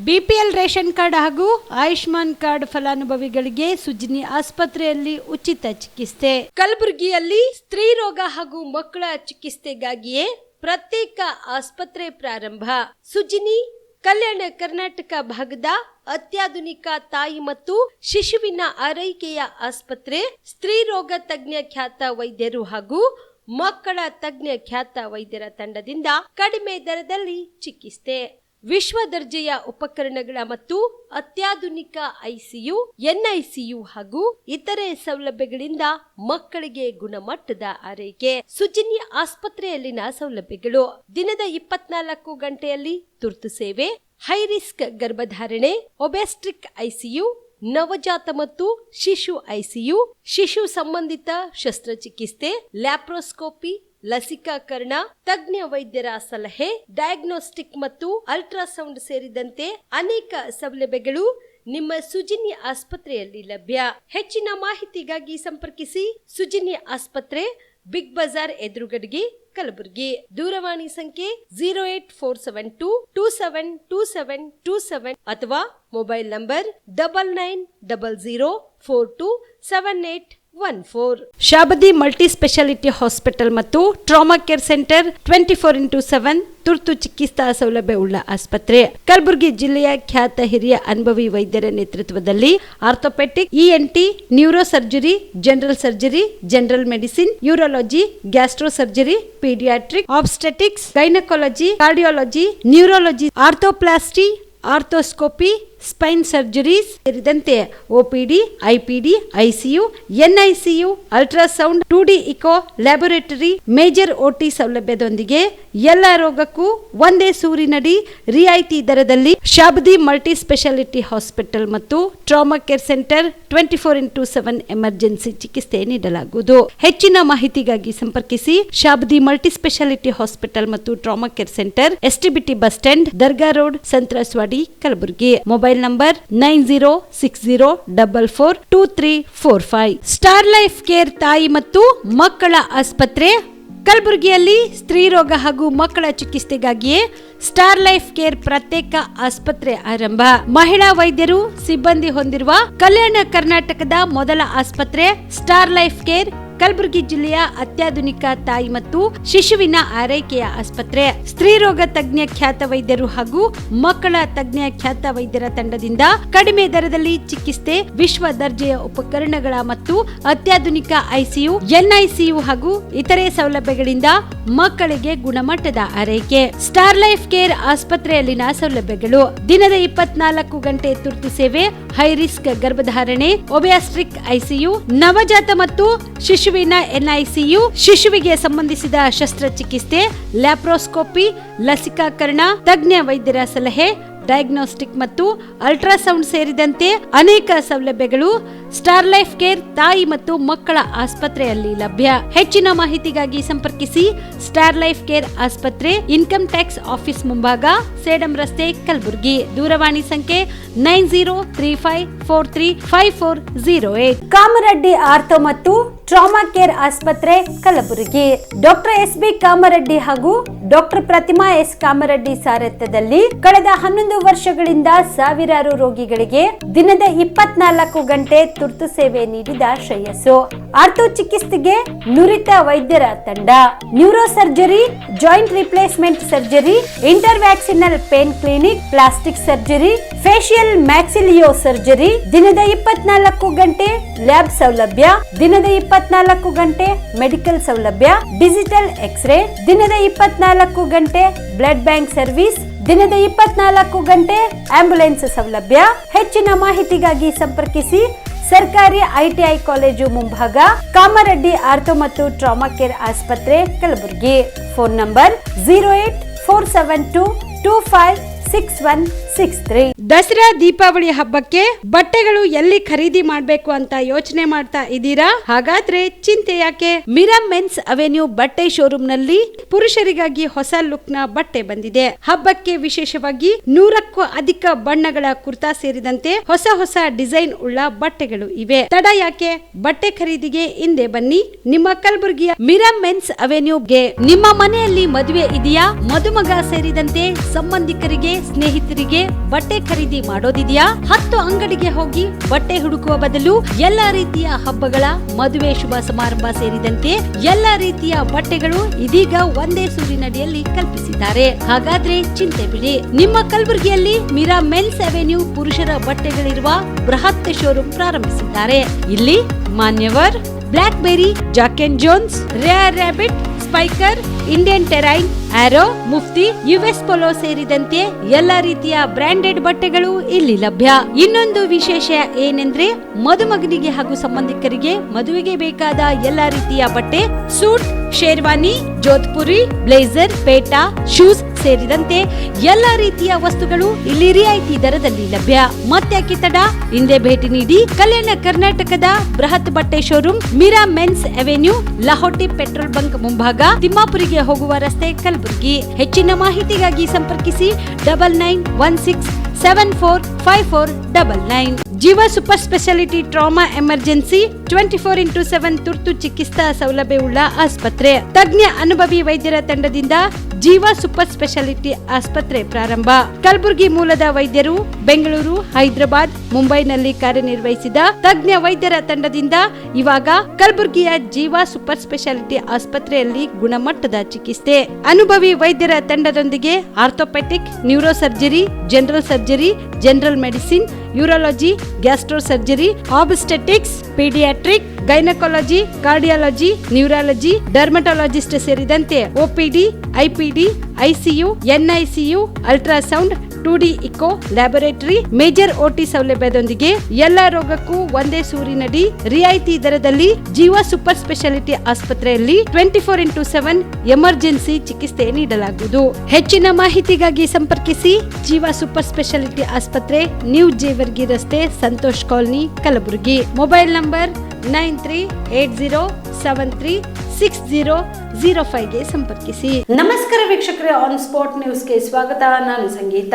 BPL ration card ಹಾಗೂ Ayushman card ಫಲಾನುಭವಿಗಳಿಗೆ ಸುಜಿನಿ ಆಸ್ಪತ್ರೆಯಲ್ಲಿ ಉಚಿತ ಚಿಕಿತ್ಸೆ. ಕಲಬುರಗಿಯಲ್ಲಿ ಸ್ತ್ರೀ ರೋಗ ಹಾಗೂ ಮಕ್ಕಳ ಚಿಕಿತ್ಸೆಗಾಗಿಯೇ ಪ್ರತ್ಯೇಕ ಆಸ್ಪತ್ರೆ ಪ್ರಾರಂಭ. ಸುಜಿನಿ ಕಲ್ಯಾಣ ಕರ್ನಾಟಕ ಭಾಗದ ಅತ್ಯಾಧುನಿಕ ತಾಯಿ ಮತ್ತು ಶಿಶುವಿನ ಆರೈಕೆಯ ಆಸ್ಪತ್ರೆ. ಸ್ತ್ರೀ ರೋಗ ತಜ್ಞ ಖ್ಯಾತ ವೈದ್ಯರು ಹಾಗೂ ಮಕ್ಕಳ ತಜ್ಞ ಖ್ಯಾತ ವೈದ್ಯರ ತಂಡದಿಂದ ಕಡಿಮೆ ದರದಲ್ಲಿ ಚಿಕಿತ್ಸೆ, ವಿಶ್ವ ದರ್ಜೆಯ ಉಪಕರಣಗಳ ಮತ್ತು ಅತ್ಯಾಧುನಿಕ ಐಸಿಯು, ಎನ್ಐಸಿಯು ಹಾಗೂ ಇತರೆ ಸೌಲಭ್ಯಗಳಿಂದ ಮಕ್ಕಳಿಗೆ ಗುಣಮಟ್ಟದ ಆರೈಕೆ. ಸುಜಿನಿ ಆಸ್ಪತ್ರೆಯಲ್ಲಿನ ಸೌಲಭ್ಯಗಳು: ದಿನದ 24 ಗಂಟೆಯಲ್ಲಿ ತುರ್ತು ಸೇವೆ, ಹೈ ರಿಸ್ಕ್ ಗರ್ಭಧಾರಣೆ, ಒಬೆಸ್ಟ್ರಿಕ್ ಐಸಿಯು, ನವಜಾತ ಮತ್ತು ಶಿಶು ಐಸಿಯು, ಶಿಶು ಸಂಬಂಧಿತ ಶಸ್ತ್ರಚಿಕಿತ್ಸೆ, ಲ್ಯಾಪ್ರೋಸ್ಕೋಪಿ, ಲಸಿಕಾಕರಣ, ತಜ್ಞ ವೈದ್ಯರ ಸಲಹೆ, ಡಯಾಗ್ನೋಸ್ಟಿಕ್ ಮತ್ತು ಅಲ್ಟ್ರಾಸೌಂಡ್ ಸೇರಿದಂತೆ ಅನೇಕ ಸೌಲಭ್ಯಗಳು ನಿಮ್ಮ ಸುಜಿನಿ ಆಸ್ಪತ್ರೆಯಲ್ಲಿ ಲಭ್ಯ. ಹೆಚ್ಚಿನ ಮಾಹಿತಿಗಾಗಿ ಸಂಪರ್ಕಿಸಿ ಸುಜಿನಿ ಆಸ್ಪತ್ರೆ, ಬಿಗ್ ಬಜಾರ್ ಎದುರುಗಡೆಗೆ, ಕಲಬುರಗಿ. ದೂರವಾಣಿ ಸಂಖ್ಯೆ 08472 272727 ಅಥವಾ mobile number 9900427814. Shabadi multi speciality hospital ಮತ್ತು ಟ್ರಾಮಾ ಕೇರ್ ಸೆಂಟರ್ 24x7 ತುರ್ತು ಚಿಕಿತ್ಸಾ ಸೌಲಭ್ಯ ಉಳ್ಳ ಆಸ್ಪತ್ರೆ. ಕಲಬುರಗಿ ಜಿಲ್ಲೆಯ ಖ್ಯಾತ ಹಿರಿಯ ಅನುಭವಿ ವೈದ್ಯರ ನೇತೃತ್ವದಲ್ಲಿ orthopaedic, ENT, neuro surgery, general surgery, general medicine, urology, gastro surgery, paediatric, obstetrics, gynaecology, cardiology, neurology, arthroplasty, arthroscopy, spine surgeries ಸೇರಿದಂತೆ OPD, IPD, ICU, NICU, ultrasound, 2D echo, laboratory, major OT ಸೌಲಭ್ಯದೊಂದಿಗೆ ಎಲ್ಲ ರೋಗಕ್ಕೂ ಒಂದೇ ಸೂರಿನಡಿ ರಿಯಾಯಿತಿ ದರದಲ್ಲಿ ಶಾಬದಿ ಮಲ್ಟಿ ಸ್ಪೆಷಾಲಿಟಿ ಹಾಸ್ಪಿಟಲ್ ಮತ್ತು trauma care centre 24x7 emergency ಚಿಕಿತ್ಸೆ ನೀಡಲಾಗುವುದು. ಹೆಚ್ಚಿನ ಮಾಹಿತಿಗಾಗಿ ಸಂಪರ್ಕಿಸಿ ಶಾಬದಿ ಮಲ್ಟಿ ಸ್ಪೆಷಾಲಿಟಿ ಹಾಸ್ಪಿಟಲ್ ಮತ್ತು trauma care centre, STBT bus stand, Dargah road, ಸಂತ್ರಸ್ವಾಡಿ, Kalaburagi. Mobile number 9060442345. Star life care ತಾಯಿ ಮತ್ತು ಮಕ್ಕಳ ಆಸ್ಪತ್ರೆ. ಕಲಬುರಗಿಯಲ್ಲಿ ಸ್ತ್ರೀ ರೋಗ ಹಾಗೂ ಮಕ್ಕಳ ಚಿಕಿತ್ಸೆಗಾಗಿಯೇ ಸ್ಟಾರ್ ಲೈಫ್ ಕೇರ್ ಪ್ರತ್ಯೇಕ ಆಸ್ಪತ್ರೆ ಆರಂಭ. ಮಹಿಳಾ ವೈದ್ಯರು ಸಿಬ್ಬಂದಿ ಹೊಂದಿರುವ ಕಲ್ಯಾಣ ಕರ್ನಾಟಕದ ಮೊದಲ ಆಸ್ಪತ್ರೆ ಸ್ಟಾರ್ ಲೈಫ್ ಕೇರ್ ಕಲಬುರಗಿ ಜಿಲ್ಲೆಯ ಅತ್ಯಾಧುನಿಕ ತಾಯಿ ಮತ್ತು ಶಿಶುವಿನ ಆರೈಕೆಯ ಆಸ್ಪತ್ರೆ. ಸ್ತ್ರೀ ರೋಗ ತಜ್ಞ ಖ್ಯಾತ ವೈದ್ಯರು ಹಾಗೂ ಮಕ್ಕಳ ತಜ್ಞ ಖ್ಯಾತ ವೈದ್ಯರ ತಂಡದಿಂದ ಕಡಿಮೆ ದರದಲ್ಲಿ ಚಿಕಿತ್ಸೆ, ವಿಶ್ವ ದರ್ಜೆಯ ಉಪಕರಣಗಳ ಮತ್ತು ಅತ್ಯಾಧುನಿಕ ಐಸಿಯು, ಎನ್ಐಸಿಯು ಹಾಗೂ ಇತರೆ ಸೌಲಭ್ಯಗಳಿಂದ ಮಕ್ಕಳಿಗೆ ಗುಣಮಟ್ಟದ ಆರೈಕೆ. ಸ್ಟಾರ್ ಲೈಫ್ ಕೇರ್ ಆಸ್ಪತ್ರೆಯಲ್ಲಿನ ಸೌಲಭ್ಯಗಳು: ದಿನದ 24 ಗಂಟೆ ತುರ್ತು ಸೇವೆ, ಹೈ ರಿಸ್ಕ್ ಗರ್ಭಧಾರಣೆ, ಒಬೆಸ್ಟ್ರಿಕ್ ಐಸಿಯು, ನವಜಾತ ಮತ್ತು ಶಿಶುವಿನ ಎನ್ಐಸಿಯು, ಶಿಶುವಿಗೆ ಸಂಬಂಧಿಸಿದ ಶಸ್ತ್ರಚಿಕಿತ್ಸೆ, ಲ್ಯಾಪ್ರೋಸ್ಕೋಪಿ, ಲಸಿಕಾಕರಣ, ತಜ್ಞ ವೈದ್ಯರ ಸಲಹೆ, ಡಯಾಗ್ನೋಸ್ಟಿಕ್ ಮತ್ತು ಅಲ್ಟ್ರಾಸೌಂಡ್ ಸೇರಿದಂತೆ ಅನೇಕ ಸೌಲಭ್ಯಗಳು ಸ್ಟಾರ್ ಲೈಫ್ ಕೇರ್ ತಾಯಿ ಮತ್ತು ಮಕ್ಕಳ ಆಸ್ಪತ್ರೆಯಲ್ಲಿ ಲಭ್ಯ. ಹೆಚ್ಚಿನ ಮಾಹಿತಿಗಾಗಿ ಸಂಪರ್ಕಿಸಿ ಸ್ಟಾರ್ ಲೈಫ್ ಕೇರ್ ಆಸ್ಪತ್ರೆ, ಇನ್ಕಮ್ ಟ್ಯಾಕ್ಸ್ ಆಫೀಸ್ ಮುಂಭಾಗ, ಸೇಡಂ ರಸ್ತೆ, ಕಲಬುರಗಿ. ದೂರವಾಣಿ ಸಂಖ್ಯೆ 9035435408. ಕಾಮರೆಡ್ಡಿ ಆರ್ಥೋ ಮತ್ತು ಟ್ರಾಮಾ ಕೇರ್ ಆಸ್ಪತ್ರೆ, ಕಲಬುರಗಿ. Doctor S B. ಕಾಮರೆಡ್ಡಿ ಹಾಗೂ ಡಾಕ್ಟರ್ ಪ್ರತಿಮಾ ಎಸ್. ಕಾಮರೆಡ್ಡಿ ಸಾರಥ್ಯದಲ್ಲಿ ಕಳೆದ 11 ವರ್ಷಗಳಿಂದ ಸಾವಿರಾರು ರೋಗಿಗಳಿಗೆ ದಿನದ 24 ಗಂಟೆ ತುರ್ತು ಸೇವೆ ನೀಡಿದ ಶ್ರೇಯಸ್ಸು. ಆರ್ಥೋ ಚಿಕಿತ್ಸೆಗೆ ನುರಿತ ವೈದ್ಯರ ತಂಡ, neuro surgery, joint replacement surgery, interventional pain clinic, plastic surgery, facial maxillo surgery, ದಿನದ 24 ಗಂಟೆ ಲ್ಯಾಬ್ ಸೌಲಭ್ಯ, ದಿನದ 24 ಗಂಟೆ ಮೆಡಿಕಲ್ ಸೌಲಭ್ಯ, ಡಿಜಿಟಲ್ ಎಕ್ಸ್ರೇ, ದಿನದ 24 ಗಂಟೆ ಬ್ಲಡ್ ಬ್ಯಾಂಕ್ ಸರ್ವಿಸ್, ದಿನದ 24 ಗಂಟೆ ಆಂಬ್ಯುಲೆನ್ಸ್ ಸೌಲಭ್ಯ. ಹೆಚ್ಚಿನ ಮಾಹಿತಿಗಾಗಿ ಸಂಪರ್ಕಿಸಿ ಸರ್ಕಾರಿ ಐಟಿಐ ಕಾಲೇಜು ಮುಂಭಾಗ, ಕಾಮರೆಡ್ಡಿ ಆರ್ಥೋ ಮತ್ತು ಟ್ರಾಮಾ ಕೇರ್ ಆಸ್ಪತ್ರೆ, ಕಲಬುರಗಿ. Phone number 08472256163. ದಸರಾ ದೀಪಾವಳಿ ಹಬ್ಬಕ್ಕೆ ಬಟ್ಟೆಗಳು ಎಲ್ಲಿ ಖರೀದಿ ಮಾಡಬೇಕು ಅಂತ ಯೋಚನೆ ಮಾಡ್ತಾ ಇದ್ದೀರಾ? ಹಾಗಾದ್ರೆ ಚಿಂತೆ ಯಾಕೆ? ಮಿರಾಮ್ ಮೆನ್ಸ್ ಅವೆನ್ಯೂ ಬಟ್ಟೆ ಶೋರೂಮ್ ನಲ್ಲಿ ಪುರುಷರಿಗಾಗಿ ಹೊಸ ಲುಕ್ ನ ಬಟ್ಟೆ ಬಂದಿದೆ. ಹಬ್ಬಕ್ಕೆ ವಿಶೇಷವಾಗಿ 100ಕ್ಕೂ ಅಧಿಕ ಬಣ್ಣಗಳ ಕುರ್ತಾ ಸೇರಿದಂತೆ ಹೊಸ ಹೊಸ ಡಿಸೈನ್ ಉಳ್ಳ ಬಟ್ಟೆಗಳು ಇವೆ. ತಡ ಯಾಕೆ? ಬಟ್ಟೆ ಖರೀದಿಗೆ ಹಿಂದೆ ಬನ್ನಿ ನಿಮ್ಮ ಕಲಬುರಗಿಯ ಮಿರಾಮ್ ಮೆನ್ಸ್ ಅವೆನ್ಯೂಗೆ. ನಿಮ್ಮ ಮನೆಯಲ್ಲಿ ಮದುವೆ ಇದೆಯಾ? ಮದುಮಗ ಸೇರಿದಂತೆ ಸಂಬಂಧಿಕರಿಗೆ, ಸ್ನೇಹಿತರಿಗೆ ನಿಮಗೆ ಬಟ್ಟೆ ಖರೀದಿ ಮಾಡೋದಿದೆಯಾ? 10 ಅಂಗಡಿಗೆ ಹೋಗಿ ಬಟ್ಟೆ ಹುಡುಕುವ ಬದಲು ಎಲ್ಲಾ ರೀತಿಯ ಹಬ್ಬಗಳ, ಮದುವೆ, ಶುಭ ಸಮಾರಂಭ ಸೇರಿದಂತೆ ಎಲ್ಲಾ ರೀತಿಯ ಬಟ್ಟೆಗಳು ಇದೀಗ ಒಂದೇ ಸೂರಿನಡಿಯಲ್ಲಿ ಕಲ್ಪಿಸಿದ್ದಾರೆ. ಹಾಗಾದ್ರೆ ಚಿಂತೆ ಬಿಡಿ, ನಿಮ್ಮ ಕಲಬುರಗಿಯಲ್ಲಿ ಮೀರಾ ಮೆನ್ಸ್ ಅವೆನ್ಯೂ ಪುರುಷರ ಬಟ್ಟೆಗಳಿರುವ ಬೃಹತ್ ಶೋರೂಮ್ ಪ್ರಾರಂಭಿಸಿದ್ದಾರೆ. ಇಲ್ಲಿ Manyavar, Blackberry, Jack and Jones, Rare Rabbit, Spykar, Indian Terrain, Arrow, Mufti, US Polo ಸೇರಿದಂತೆ ಎಲ್ಲಾ ರೀತಿಯ ಬ್ರಾಂಡೆಡ್ ಬಟ್ಟೆಗಳು ಇಲ್ಲಿ ಲಭ್ಯ. ಇನ್ನೊಂದು ವಿಶೇಷ ಏನೆಂದ್ರೆ ಮದುಮಗನಿಗೆ ಹಾಗೂ ಸಂಬಂಧಿಕರಿಗೆ ಮದುವೆಗೆ ಬೇಕಾದ ಎಲ್ಲಾ ರೀತಿಯ ಬಟ್ಟೆ, ಸೂಟ್, ಶೇರ್ವಾನಿ, ಜೋಧ್ಪುರಿ, ಬ್ಲೇಸರ್, ಪೇಟಾ, ಶೂಸ್ ಸೇರಿದಂತೆ ಎಲ್ಲಾ ರೀತಿಯ ವಸ್ತುಗಳು ಇಲ್ಲಿ ರಿಯಾಯಿತಿ ದರದಲ್ಲಿ ಲಭ್ಯ. ಮತ್ತ್ಯಾಕೆ ತಡ, ಹಿಂದೆ ಭೇಟಿ ನೀಡಿ. ಕಲ್ಯಾಣ ಕರ್ನಾಟಕದ ಬೃಹತ್ ಬಟ್ಟೆ showroom Meera men's avenue, Lahoti petrol bunk ಮುಂಭಾಗ, ತಿಮ್ಮಾಪುರಿಗೆ ಹೋಗುವ ರಸ್ತೆ, ಕಲಬುರಗಿ. ಹೆಚ್ಚಿನ ಮಾಹಿತಿಗಾಗಿ ಸಂಪರ್ಕಿಸಿ 9916745499. ಜೀವ super speciality trauma emergency 24x7 ತುರ್ತು ಚಿಕಿತ್ಸಾ ಸೌಲಭ್ಯವುಳ್ಳ ಆಸ್ಪತ್ರೆ. ತಜ್ಞ ಅನುಭವಿ ವೈದ್ಯರ ತಂಡದಿಂದ ಜೀವ ಸೂಪರ್ ಸ್ಪೆಷಾಲಿಟಿ ಆಸ್ಪತ್ರೆ ಪ್ರಾರಂಭ. ಕಲಬುರಗಿ ಮೂಲದ ವೈದ್ಯರು ಬೆಂಗಳೂರು, ಹೈದರಾಬಾದ್, ಮುಂಬೈನಲ್ಲಿ ಕಾರ್ಯನಿರ್ವಹಿಸಿದ ತಜ್ಞ ವೈದ್ಯರ ತಂಡದಿಂದ ಇವಾಗ ಕಲಬುರಗಿಯ ಜೀವ ಸೂಪರ್ ಸ್ಪೆಷಾಲಿಟಿ ಆಸ್ಪತ್ರೆಯಲ್ಲಿ ಗುಣಮಟ್ಟದ ಚಿಕಿತ್ಸೆ. ಅನುಭವಿ ವೈದ್ಯರ ತಂಡದೊಂದಿಗೆ orthopaedic, neuro surgery, general surgery, general medicine, urology, gastro surgery, obstetrics, paediatric, gynaecology, cardiology, neurology, dermatologist ಸೇರಿದಂತೆ OPD, IPD, ICU, NICU, ultrasound, 2D echo, laboratory, major OT ಸೌಲಭ್ಯದೊಂದಿಗೆ ಎಲ್ಲಾ ರೋಗಕ್ಕೂ ಒಂದೇ ಸೂರಿನಡಿ ರಿಯಾಯಿತಿ ದರದಲ್ಲಿ ಜೀವ ಸೂಪರ್ ಸ್ಪೆಷಾಲಿಟಿ ಆಸ್ಪತ್ರೆಯಲ್ಲಿ 24x7 ಎಮರ್ಜೆನ್ಸಿ ಚಿಕಿತ್ಸೆ ನೀಡಲಾಗುವುದು. ಹೆಚ್ಚಿನ ಮಾಹಿತಿಗಾಗಿ ಸಂಪರ್ಕಿಸಿ ಜೀವ ಸೂಪರ್ ಸ್ಪೆಷಾಲಿಟಿ ಆಸ್ಪತ್ರೆ, ನ್ಯೂ ಜೇವರ್ಗಿ ರಸ್ತೆ, Santosh colony, Kalaburagi. Mobile number 9380736005ಗೆ ಸಂಪರ್ಕಿಸಿ. ನಮಸ್ಕಾರ ವೀಕ್ಷಕರೇ, ಆನ್ ಸ್ಪಾಟ್ ನ್ಯೂಸ್ಗೆ ಸ್ವಾಗತ. ನಾನು ಸಂಗೀತ.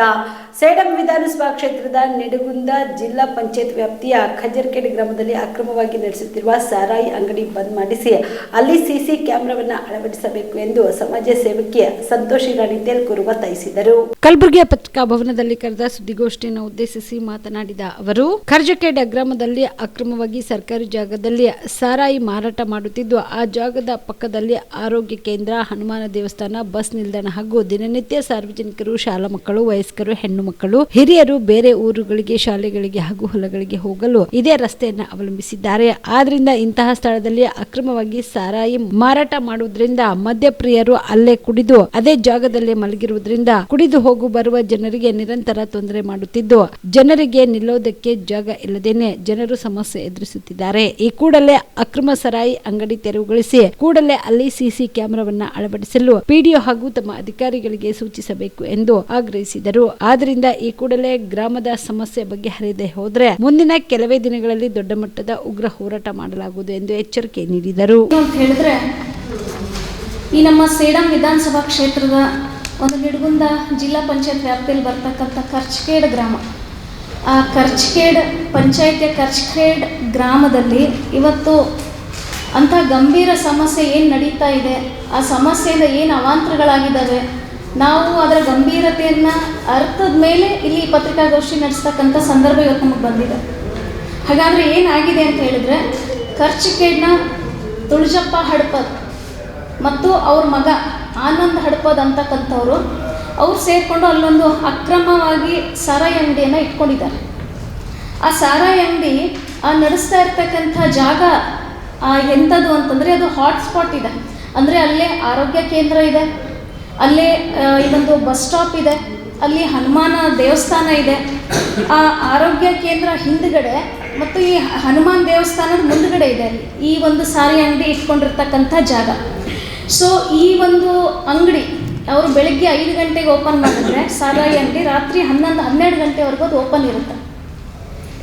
ಸೇಡಂ ವಿಧಾನಸಭಾ ಕ್ಷೇತ್ರದ ನಿಡಗುಂದ ಜಿಲ್ಲಾ ಪಂಚಾಯತ್ ವ್ಯಾಪ್ತಿಯ ಖಜರ್ಕೇಡ್ ಗ್ರಾಮದಲ್ಲಿ ಅಕ್ರಮವಾಗಿ ನಡೆಸುತ್ತಿರುವ ಸಾರಾಯಿ ಅಂಗಡಿ ಬಂದ್ ಮಾಡಿಸಿ ಅಲ್ಲಿ ಸಿಸಿ ಕ್ಯಾಮೆರಾವನ್ನು ಅಳವಡಿಸಬೇಕು ಎಂದು ಸಮಾಜ ಸೇವಕಿ ಸಂತೋಷಿ ರಾಣಿ ತೇಲ್ಕೂರು ಒತ್ತಾಯಿಸಿದರು. ಕಲಬುರಗಿಯ ಪತ್ರಿಕಾ ಭವನದಲ್ಲಿ ಕರೆದ ಸುದ್ದಿಗೋಷ್ಠಿಯನ್ನು ಉದ್ದೇಶಿಸಿ ಮಾತನಾಡಿದ ಅವರು, ಖರ್ಜಕೇಡ್ ಗ್ರಾಮದಲ್ಲಿ ಅಕ್ರಮವಾಗಿ ಸರ್ಕಾರಿ ಜಾಗದಲ್ಲಿ ಸಾರಾಯಿ ಮಾರಾಟ ಮಾಡುತ್ತಿದ್ದು, ಆ ಜಾಗದ ಪಕ್ಕದಲ್ಲಿ ಆರೋಗ್ಯ ಕೇಂದ್ರ, ಹನುಮಾನ ದೇವಸ್ಥಾನ, ಬಸ್ ನಿಲ್ದಾಣ ಹಾಗೂ ದಿನನಿತ್ಯ ಸಾರ್ವಜನಿಕರು, ಶಾಲಾ ಮಕ್ಕಳು, ವಯಸ್ಕರು, ಹೆಣ್ಣು ಮಕ್ಕಳು, ಹಿರಿಯರು ಬೇರೆ ಊರುಗಳಿಗೆ, ಶಾಲೆಗಳಿಗೆ ಹಾಗೂ ಹೊಲಗಳಿಗೆ ಹೋಗಲು ಇದೇ ರಸ್ತೆಯನ್ನು ಅವಲಂಬಿಸಿದ್ದಾರೆ. ಆದ್ರಿಂದ ಇಂತಹ ಸ್ಥಳದಲ್ಲಿ ಅಕ್ರಮವಾಗಿ ಸಾರಾಯಿ ಮಾರಾಟ ಮಾಡುವುದರಿಂದ ಮದ್ಯಪ್ರಿಯರು ಅಲ್ಲೇ ಕುಡಿದು ಅದೇ ಜಾಗದಲ್ಲೇ ಮಲಗಿರುವುದರಿಂದ ಕುಡಿದು ಹೋಗು ಬರುವ ಜನರಿಗೆ ನಿರಂತರ ತೊಂದರೆ ಮಾಡುತ್ತಿದ್ದು, ಜನರಿಗೆ ನಿಲ್ಲೋದಕ್ಕೆ ಜಾಗ ಇಲ್ಲದೇನೆ ಜನರು ಸಮಸ್ಯೆ ಎದುರಿಸುತ್ತಿದ್ದಾರೆ. ಈ ಕೂಡಲೇ ಅಕ್ರಮ ಸಾರಾಯಿ ಅಂಗಡಿ ತೆರವುಗೊಳಿಸಿ ಕೂಡಲೇ ಅಲ್ಲಿ ಸಿಸಿ ಕ್ಯಾಮೆರಾವನ್ನ ಅಳವಡಿಸಲು ಪಿಡಿಒ ಹಾಗೂ ತಮ್ಮ ಅಧಿಕಾರಿಗಳಿಗೆ ಸೂಚಿಸಬೇಕು ಎಂದು ಆಗ್ರಹಿಸಿದರು. ಆದ್ದರಿಂದ ಈ ಕೂಡಲೇ ಗ್ರಾಮದ ಸಮಸ್ಯೆ ಬಗೆಹರಿಯದೆ ಹೋದರೆ ಮುಂದಿನ ಕೆಲವೇ ದಿನಗಳಲ್ಲಿ ದೊಡ್ಡ ಮಟ್ಟದ ಉಗ್ರ ಹೋರಾಟ ಮಾಡಲಾಗುವುದು ಎಂದು ಎಚ್ಚರಿಕೆ ನೀಡಿದರು. ಹೇಳಿದ್ರೆ ಈ ನಮ್ಮ ಸೇಡಂ ವಿಧಾನಸಭಾ ಕ್ಷೇತ್ರದ ಒಂದು ನಿಡಗುಂದ ಜಿಲ್ಲಾ ಪಂಚಾಯತ್ ವ್ಯಾಪ್ತಿಯಲ್ಲಿ ಬರ್ತಕ್ಕಂಥ ಖರ್ಜಕೇಡ್ ಗ್ರಾಮ, ಆ ಖರ್ಜಕೇಡ್ ಪಂಚಾಯತಿಯ ಖರ್ಜಕೇಡ್ ಗ್ರಾಮದಲ್ಲಿ ಇವತ್ತು ಅಂಥ ಗಂಭೀರ ಸಮಸ್ಯೆ ಏನು ನಡೀತಾ ಇದೆ, ಆ ಸಮಸ್ಯೆಯಿಂದ ಏನು ಅವಾಂತರಗಳಾಗಿದ್ದಾವೆ, ನಾವು ಅದರ ಗಂಭೀರತೆಯನ್ನು ಅರ್ಥದ ಮೇಲೆ ಇಲ್ಲಿ ಪತ್ರಿಕಾಗೋಷ್ಠಿ ನಡೆಸ್ತಕ್ಕಂಥ ಸಂದರ್ಭ ಇವತ್ತು ನಮಗೆ ಬಂದಿದೆ. ಹಾಗಾದರೆ ಏನಾಗಿದೆ ಅಂತ ಹೇಳಿದ್ರೆ, ಖರ್ಜಕೇಡ್ನ ತುಳಜಪ್ಪ ಹಡ್ಪದ್ ಮತ್ತು ಅವ್ರ ಮಗ ಆನಂದ್ ಹಡ್ಪದ್ ಅಂತಕ್ಕಂಥವ್ರು ಅವ್ರು ಸೇರಿಕೊಂಡು ಅಲ್ಲೊಂದು ಅಕ್ರಮವಾಗಿ ಸಾರಾಯಿ ಅಂಗಡಿಯನ್ನು ಇಟ್ಕೊಂಡಿದ್ದಾರೆ. ಆ ಸಾರಾಯಿ ಅಂಗಡಿ ನಡೆಸ್ತಾ ಇರ್ತಕ್ಕಂಥ ಜಾಗ ಎಂಥದ್ದು ಅಂತಂದರೆ ಅದು ಹಾಟ್ಸ್ಪಾಟ್ ಇದೆ. ಅಂದರೆ ಅಲ್ಲೇ ಆರೋಗ್ಯ ಕೇಂದ್ರ ಇದೆ, ಅಲ್ಲೇ ಇದೊಂದು ಬಸ್ ಸ್ಟಾಪ್ ಇದೆ, ಅಲ್ಲಿ ಹನುಮಾನ ದೇವಸ್ಥಾನ ಇದೆ. ಆ ಆರೋಗ್ಯ ಕೇಂದ್ರ ಹಿಂದುಗಡೆ ಮತ್ತು ಈ ಹನುಮಾನ್ ದೇವಸ್ಥಾನದ ಮುಂದುಗಡೆ ಇದೆ ಅಲ್ಲಿ ಈ ಒಂದು ಸಾರಾಯಿ ಅಂಗಡಿ ಇಟ್ಕೊಂಡಿರ್ತಕ್ಕಂಥ ಜಾಗ. ಸೊ ಈ ಒಂದು ಅಂಗಡಿ ಅವರು ಬೆಳಗ್ಗೆ 5 ಗಂಟೆಗೆ ಓಪನ್ ಮಾಡಿದ್ರೆ ಸಾರಾಯಿ ಅಂಗಡಿ ರಾತ್ರಿ 11-12 ಗಂಟೆವರೆಗೂ ಅದು ಓಪನ್ ಇರುತ್ತೆ.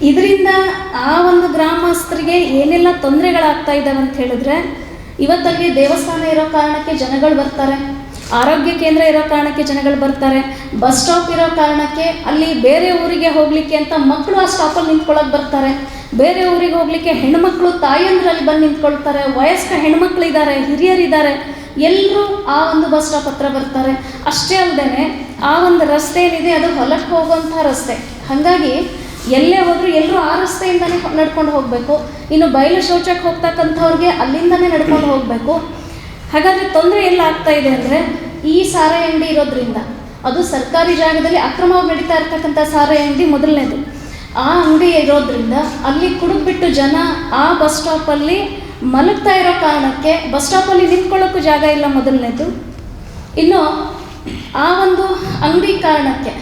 ಇದರಿಂದ ಆ ಒಂದು ಗ್ರಾಮಸ್ಥರಿಗೆ ಏನೆಲ್ಲ ತೊಂದರೆಗಳಾಗ್ತಾ ಇದ್ದಾವೆ ಅಂತ ಹೇಳಿದ್ರೆ, ಇವತ್ತಲ್ಲಿ ದೇವಸ್ಥಾನ ಇರೋ ಕಾರಣಕ್ಕೆ ಜನಗಳು ಬರ್ತಾರೆ, ಆರೋಗ್ಯ ಕೇಂದ್ರ ಇರೋ ಕಾರಣಕ್ಕೆ ಜನಗಳು ಬರ್ತಾರೆ, ಬಸ್ ಸ್ಟಾಪ್ ಇರೋ ಕಾರಣಕ್ಕೆ ಅಲ್ಲಿ ಬೇರೆ ಊರಿಗೆ ಹೋಗಲಿಕ್ಕೆ ಅಂತ ಮಕ್ಕಳು ಆ ಸ್ಟಾಪಲ್ಲಿ ನಿಂತ್ಕೊಳ್ಳೋಕೆ ಬರ್ತಾರೆ, ಬೇರೆ ಊರಿಗೆ ಹೋಗಲಿಕ್ಕೆ ಹೆಣ್ಮಕ್ಳು ತಾಯಂದ್ರಲ್ಲಿ ಬಂದು ನಿಂತ್ಕೊಳ್ತಾರೆ, ವಯಸ್ಕ ಹೆಣ್ಮಕ್ಳಿದ್ದಾರೆ, ಹಿರಿಯರಿದ್ದಾರೆ, ಎಲ್ಲರೂ ಆ ಒಂದು ಬಸ್ ಸ್ಟಾಪ್ ಹತ್ರ ಬರ್ತಾರೆ. ಅಷ್ಟೇ ಅಲ್ಲದೆ ಆ ಒಂದು ರಸ್ತೆ ಏನಿದೆ ಅದು ಹೊಲಕ್ಕೆ ಹೋಗುವಂಥ ರಸ್ತೆ. ಹಾಗಾಗಿ ಎಲ್ಲೇ ಹೋದರೂ ಎಲ್ಲರೂ ಆ ರಸ್ತೆಯಿಂದನೇ ನಡ್ಕೊಂಡು ಹೋಗಬೇಕು. ಇನ್ನು ಬಯಲು ಶೌಚಕ್ಕೆ ಹೋಗ್ತಕ್ಕಂಥವ್ರಿಗೆ ಅಲ್ಲಿಂದನೇ ನಡ್ಕೊಂಡು ಹೋಗಬೇಕು. ಹಾಗಾದರೆ ತೊಂದರೆ ಎಲ್ಲ ಆಗ್ತಾ ಇದೆ ಅಂದರೆ, ಈ ಸಾರಾಯಿ ಅಂಗಡಿ ಇರೋದ್ರಿಂದ, ಅದು ಸರ್ಕಾರಿ ಜಾಗದಲ್ಲಿ ಅಕ್ರಮವಾಗಿ ನಡೀತಾ ಇರ್ತಕ್ಕಂಥ ಸಾರಾಯಿ ಅಂಗಡಿ ಮೊದಲನೇದು. ಆ ಅಂಗಡಿ ಇರೋದ್ರಿಂದ ಅಲ್ಲಿ ಕುಡಿದ್ಬಿಟ್ಟು ಜನ ಆ ಬಸ್ ಸ್ಟಾಪಲ್ಲಿ ಮಲಗ್ತಾ ಇರೋ ಕಾರಣಕ್ಕೆ ಬಸ್ ಸ್ಟಾಪಲ್ಲಿ ನಿಂತ್ಕೊಳ್ಳೋಕ್ಕೂ ಜಾಗ ಇಲ್ಲ ಮೊದಲನೇದು. ಇನ್ನು ಆ ಒಂದು ಅಂಗಡಿ ಕಾರಣಕ್ಕೆ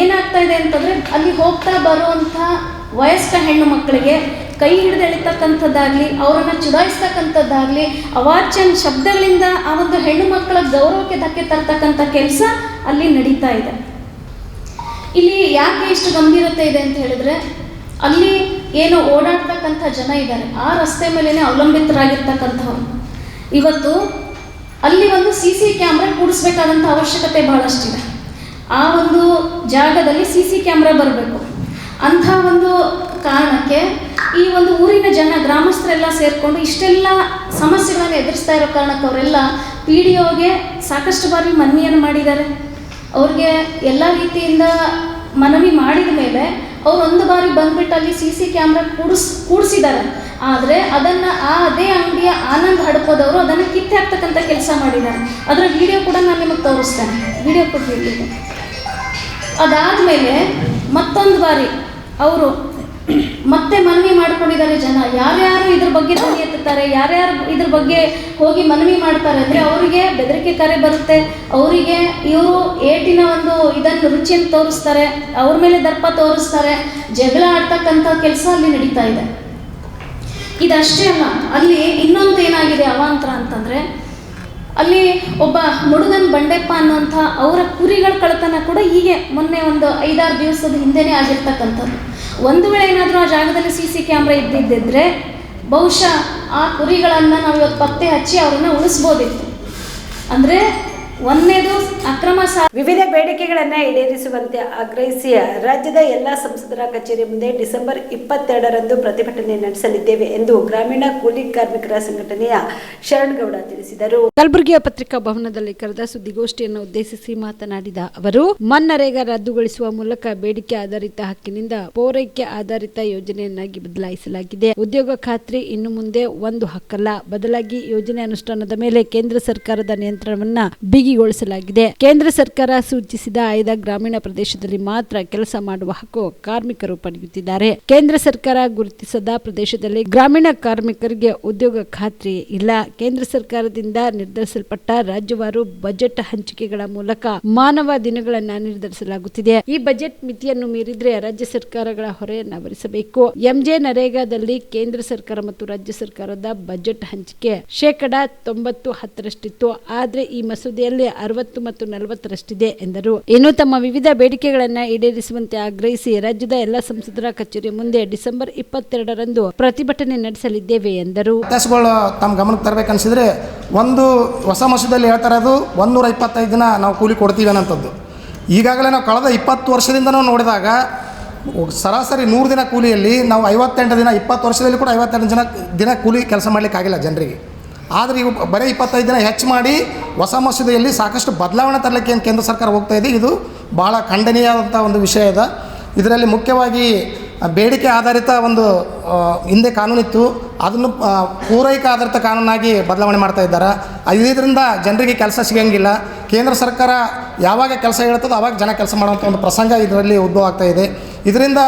ಏನಾಗ್ತಾ ಇದೆ ಅಂತಂದರೆ, ಅಲ್ಲಿ ಹೋಗ್ತಾ ಬರುವಂಥ ವಯಸ್ಕ ಹೆಣ್ಣು ಮಕ್ಕಳಿಗೆ ಕೈ ಹಿಡಿದು ಎಳಿತಕ್ಕಂಥದ್ದಾಗಲಿ, ಅವರನ್ನು ಚುಡಾಯಿಸ್ತಕ್ಕಂಥದ್ದಾಗಲಿ, ಅವಾಚ್ಯ ಶಬ್ದಗಳಿಂದ ಆ ಒಂದು ಹೆಣ್ಣು ಮಕ್ಕಳ ಗೌರವಕ್ಕೆ ಧಕ್ಕೆ ತರ್ತಕ್ಕಂಥ ಕೆಲಸ ಅಲ್ಲಿ ನಡೀತಾ ಇದೆ. ಇಲ್ಲಿ ಯಾಕೆ ಇಷ್ಟು ಗಂಭೀರತೆ ಇದೆ ಅಂತ ಹೇಳಿದ್ರೆ, ಅಲ್ಲಿ ಏನು ಓಡಾಡ್ತಕ್ಕಂಥ ಜನ ಇದ್ದಾರೆ, ಆ ರಸ್ತೆ ಮೇಲೇ ಅವಲಂಬಿತರಾಗಿರ್ತಕ್ಕಂಥವ್ರು. ಇವತ್ತು ಅಲ್ಲಿ ಒಂದು CC ಕ್ಯಾಮ್ರಾ ಕೂಡಿಸ್ಬೇಕಾದಂಥ ಅವಶ್ಯಕತೆ ಭಾಳಷ್ಟಿದೆ. ಆ ಒಂದು ಜಾಗದಲ್ಲಿ CC ಕ್ಯಾಮ್ರಾ ಬರಬೇಕು. ಅಂಥ ಒಂದು ಕಾರಣಕ್ಕೆ ಈ ಒಂದು ಊರಿನ ಜನ, ಗ್ರಾಮಸ್ಥರೆಲ್ಲ ಸೇರಿಕೊಂಡು ಇಷ್ಟೆಲ್ಲ ಸಮಸ್ಯೆಗಳನ್ನು ಎದುರಿಸ್ತಾ ಇರೋ ಕಾರಣಕ್ಕೆ ಅವರೆಲ್ಲ PDOಗೆ ಸಾಕಷ್ಟು ಬಾರಿ ಮನವಿಯನ್ನು ಮಾಡಿದ್ದಾರೆ. ಅವ್ರಿಗೆ ಎಲ್ಲ ರೀತಿಯಿಂದ ಮನವಿ ಮಾಡಿದ ಮೇಲೆ ಅವ್ರು ಒಂದು ಬಾರಿ ಬಂದ್ಬಿಟ್ಟು ಅಲ್ಲಿ CC ಕ್ಯಾಮ್ರಾ ಕೂಡಿಸಿದ್ದಾರೆ. ಆದರೆ ಅದನ್ನು ಅದೇ ಅಂಗಡಿಯ ಆನಂದ್ ಹಡ್ಕೋದವರು ಅದನ್ನು ಕಿತ್ತೆ ಹಾಕ್ತಕ್ಕಂಥ ಕೆಲಸ ಮಾಡಿದ್ದಾರೆ. ಅದರ ವಿಡಿಯೋ ಕೂಡ ನಾನು ನಿಮಗೆ ತೋರಿಸ್ತೇನೆ, ವಿಡಿಯೋ ಕೊಟ್ಟಿರ್ಲಿಕ್ಕೆ. ಅದಾದಮೇಲೆ ಮತ್ತೊಂದು ಬಾರಿ ಅವರು ಮತ್ತೆ ಮನವಿ ಮಾಡ್ಕೊಂಡಿದ್ದಾರೆ. ಜನ ಯಾರ್ಯಾರು ಇದ್ರ ಬಗ್ಗೆ ಧ್ವನಿ ಎತ್ತುತ್ತಾರೆ, ಯಾರ್ಯಾರು ಇದ್ರ ಬಗ್ಗೆ ಹೋಗಿ ಮನವಿ ಮಾಡ್ತಾರೆ ಅಂದರೆ ಅವರಿಗೆ ಬೆದರಿಕೆ ಕರೆ ಬರುತ್ತೆ. ಅವರಿಗೆ ಇವರು ಏಟಿನ ಒಂದು ಇದನ್ನು ರುಚಿಯನ್ನು ತೋರಿಸ್ತಾರೆ, ಅವ್ರ ಮೇಲೆ ದರ್ಪ ತೋರಿಸ್ತಾರೆ, ಜಗಳ ಆಡ್ತಕ್ಕಂಥ ಕೆಲಸ ಅಲ್ಲಿ ನಡೀತಾ ಇದೆ. ಇದಷ್ಟೇ ಅಲ್ಲ, ಅಲ್ಲಿ ಇನ್ನೊಂದು ಏನಾಗಿದೆ ಅವಾಂತರ ಅಂತಂದರೆ, ಅಲ್ಲಿ ಒಬ್ಬ ಮುಡುಗನ್ ಬಂಡೆಪ್ಪ ಅನ್ನುವಂಥ ಅವರ ಕುರಿಗಳ ಕಳ್ಳತನ ಕೂಡ ಹೀಗೆ ಮೊನ್ನೆ ಒಂದು 5-6 ದಿವಸದ ಹಿಂದೆನೇ ಆಗಿರ್ತಕ್ಕಂಥದ್ದು. ಒಂದು ವೇಳೆ ಏನಾದರೂ ಆ ಜಾಗದಲ್ಲಿ CC ಕ್ಯಾಮ್ರಾ ಇದ್ದಿದ್ದರೆ ಬಹುಶಃ ಆ ಕುರಿಗಳನ್ನು ನಾವು ಇವತ್ತು ಪತ್ತೆ ಹಚ್ಚಿ ಅವರನ್ನು ಉಳಿಸ್ಬೋದಿತ್ತು. ಅಂದರೆ ಒಂದನೇದು ಅಕ್ರಮ ವಿವಿಧ ಬೇಡಿಕೆಗಳನ್ನು ಈಡೇರಿಸುವಂತೆ ಆಗ್ರಹಿಸಿ ರಾಜ್ಯದ ಎಲ್ಲ ಸಂಸದರ ಕಚೇರಿ ಮುಂದೆ ಡಿಸೆಂಬರ್ 22ರಂದು ಪ್ರತಿಭಟನೆ ನಡೆಸಲಿದ್ದೇವೆ ಎಂದು ಗ್ರಾಮೀಣ ಕೂಲಿ ಕಾರ್ಮಿಕರ ಸಂಘಟನೆಯ ಶರಣಗೌಡ ತಿಳಿಸಿದರು. ಕಲಬುರಗಿಯ ಪತ್ರಿಕಾ ಭವನದಲ್ಲಿ ಕರೆದ ಸುದ್ದಿಗೋಷ್ಠಿಯನ್ನು ಉದ್ದೇಶಿಸಿ ಮಾತನಾಡಿದ ಅವರು, ಮನ್ನರೇಗಾ ರದ್ದುಗೊಳಿಸುವ ಮೂಲಕ ಬೇಡಿಕೆ ಆಧಾರಿತ ಹಕ್ಕಿನಿಂದ ಪೂರೈಕೆ ಆಧಾರಿತ ಯೋಜನೆಯನ್ನಾಗಿ ಬದಲಾಯಿಸಲಾಗಿದೆ. ಉದ್ಯೋಗ ಖಾತ್ರಿ ಇನ್ನು ಮುಂದೆ ಒಂದು ಹಕ್ಕಲ್ಲ, ಬದಲಾಗಿ ಯೋಜನೆ ಅನುಷ್ಠಾನದ ಮೇಲೆ ಕೇಂದ್ರ ಸರ್ಕಾರದ ನಿಯಂತ್ರಣವನ್ನ ಬಿಗಿಗೊಳಿಸಲಾಗಿದೆ. ಕೇಂದ್ರ ಸರ್ಕಾರ ಸೂಚಿಸಿದ ಆಯ್ದ ಗ್ರಾಮೀಣ ಪ್ರದೇಶದಲ್ಲಿ ಮಾತ್ರ ಕೆಲಸ ಮಾಡುವ ಹಕ್ಕು ಕಾರ್ಮಿಕರು ಪಡೆಯುತ್ತಿದ್ದಾರೆ. ಕೇಂದ್ರ ಸರ್ಕಾರ ಗುರುತಿಸದ ಪ್ರದೇಶದಲ್ಲಿ ಗ್ರಾಮೀಣ ಕಾರ್ಮಿಕರಿಗೆ ಉದ್ಯೋಗ ಖಾತ್ರಿ ಇಲ್ಲ. ಕೇಂದ್ರ ಸರ್ಕಾರದಿಂದ ನಿರ್ಧರಿಸಲ್ಪಟ್ಟ ರಾಜ್ಯವಾರು ಬಜೆಟ್ ಹಂಚಿಕೆಗಳ ಮೂಲಕ ಮಾನವ ದಿನಗಳನ್ನು ನಿರ್ಧರಿಸಲಾಗುತ್ತಿದೆ. ಈ ಬಜೆಟ್ ಮಿತಿಯನ್ನು ಮೀರಿದ್ರೆ ರಾಜ್ಯ ಸರ್ಕಾರಗಳ ಹೊರೆಯನ್ನು ಭರಿಸಬೇಕು. MJ ನರೇಗಾದಲ್ಲಿ ಕೇಂದ್ರ ಸರ್ಕಾರ ಮತ್ತು ರಾಜ್ಯ ಸರ್ಕಾರದ ಬಜೆಟ್ ಹಂಚಿಕೆ 90-10ರಷ್ಟಿತ್ತು. ಆದ್ರೆ ಈ ಮಸೂದೆಯಲ್ಲಿ 60 ಮತ್ತು 40ರಷ್ಟಿದೆ ಎಂದರು. ಇನ್ನು ತಮ್ಮ ವಿವಿಧ ಬೇಡಿಕೆಗಳನ್ನು ಈಡೇರಿಸುವಂತೆ ಆಗ್ರಹಿಸಿ ರಾಜ್ಯದ ಎಲ್ಲ ಸಂಸದರ ಕಚೇರಿ ಮುಂದೆ ಡಿಸೆಂಬರ್ 22ರಂದು ಪ್ರತಿಭಟನೆ ನಡೆಸಲಿದ್ದೇವೆ ಎಂದರು. ತಮ್ಮ ಗಮನಕ್ಕೆ ತರಬೇಕನ್ಸಿದ್ರೆ, ಒಂದು ಹೊಸ ಮಸೂದೆಯಲ್ಲಿ ಹೇಳ್ತಾ ಇರೋದು 125 ದಿನ ನಾವು ಕೂಲಿ ಕೊಡ್ತೀವಿ ಅನ್ನೋಂಥದ್ದು. ಈಗಾಗಲೇ ನಾವು ಕಳೆದ 20 ವರ್ಷದಿಂದ ನಾವು ನೋಡಿದಾಗ ಸರಾಸರಿ 100 ದಿನ ಕೂಲಿಯಲ್ಲಿ ನಾವು 58 ದಿನ, 20 ವರ್ಷದಲ್ಲಿ ಕೂಡ 58 ದಿನ ಕೂಲಿ ಕೆಲಸ ಮಾಡಲಿಕ್ಕಾಗಿಲ್ಲ ಜನರಿಗೆ. ಆದರೆ ಇವು ಬರೀ 25 ದಿನ ಹೆಚ್ಚು ಮಾಡಿ ಹೊಸ ಮಸೂದೆಯಲ್ಲಿ ಸಾಕಷ್ಟು ಬದಲಾವಣೆ ತರಲಿಕ್ಕೆ ಏನು ಕೇಂದ್ರ ಸರ್ಕಾರ ಹೋಗ್ತಾ ಇದೆ. ಇದು ಭಾಳ ಖಂಡನೀಯವಾದಂಥ ಒಂದು ವಿಷಯ ಇದೆ. ಇದರಲ್ಲಿ ಮುಖ್ಯವಾಗಿ ಬೇಡಿಕೆ ಆಧಾರಿತ ಒಂದು ಹಿಂದೆ ಕಾನೂನಿತ್ತು, ಅದನ್ನು ಪೂರೈಕೆ ಆಧಾರಿತ ಕಾನೂನಾಗಿ ಬದಲಾವಣೆ ಮಾಡ್ತಾ ಇದ್ದಾರೆ. ಇದರಿಂದ ಜನರಿಗೆ ಕೆಲಸ ಸಿಗೋಂಗಿಲ್ಲ. ಕೇಂದ್ರ ಸರ್ಕಾರ ಯಾವಾಗ ಕೆಲಸ ಹೇಳ್ತದೋ ಆವಾಗ ಜನ ಕೆಲಸ ಮಾಡುವಂಥ ಒಂದು ಪ್ರಸಂಗ ಇದರಲ್ಲಿ ಉದ್ಭವ ಆಗ್ತಾ ಇದೆ. ಇದರಿಂದ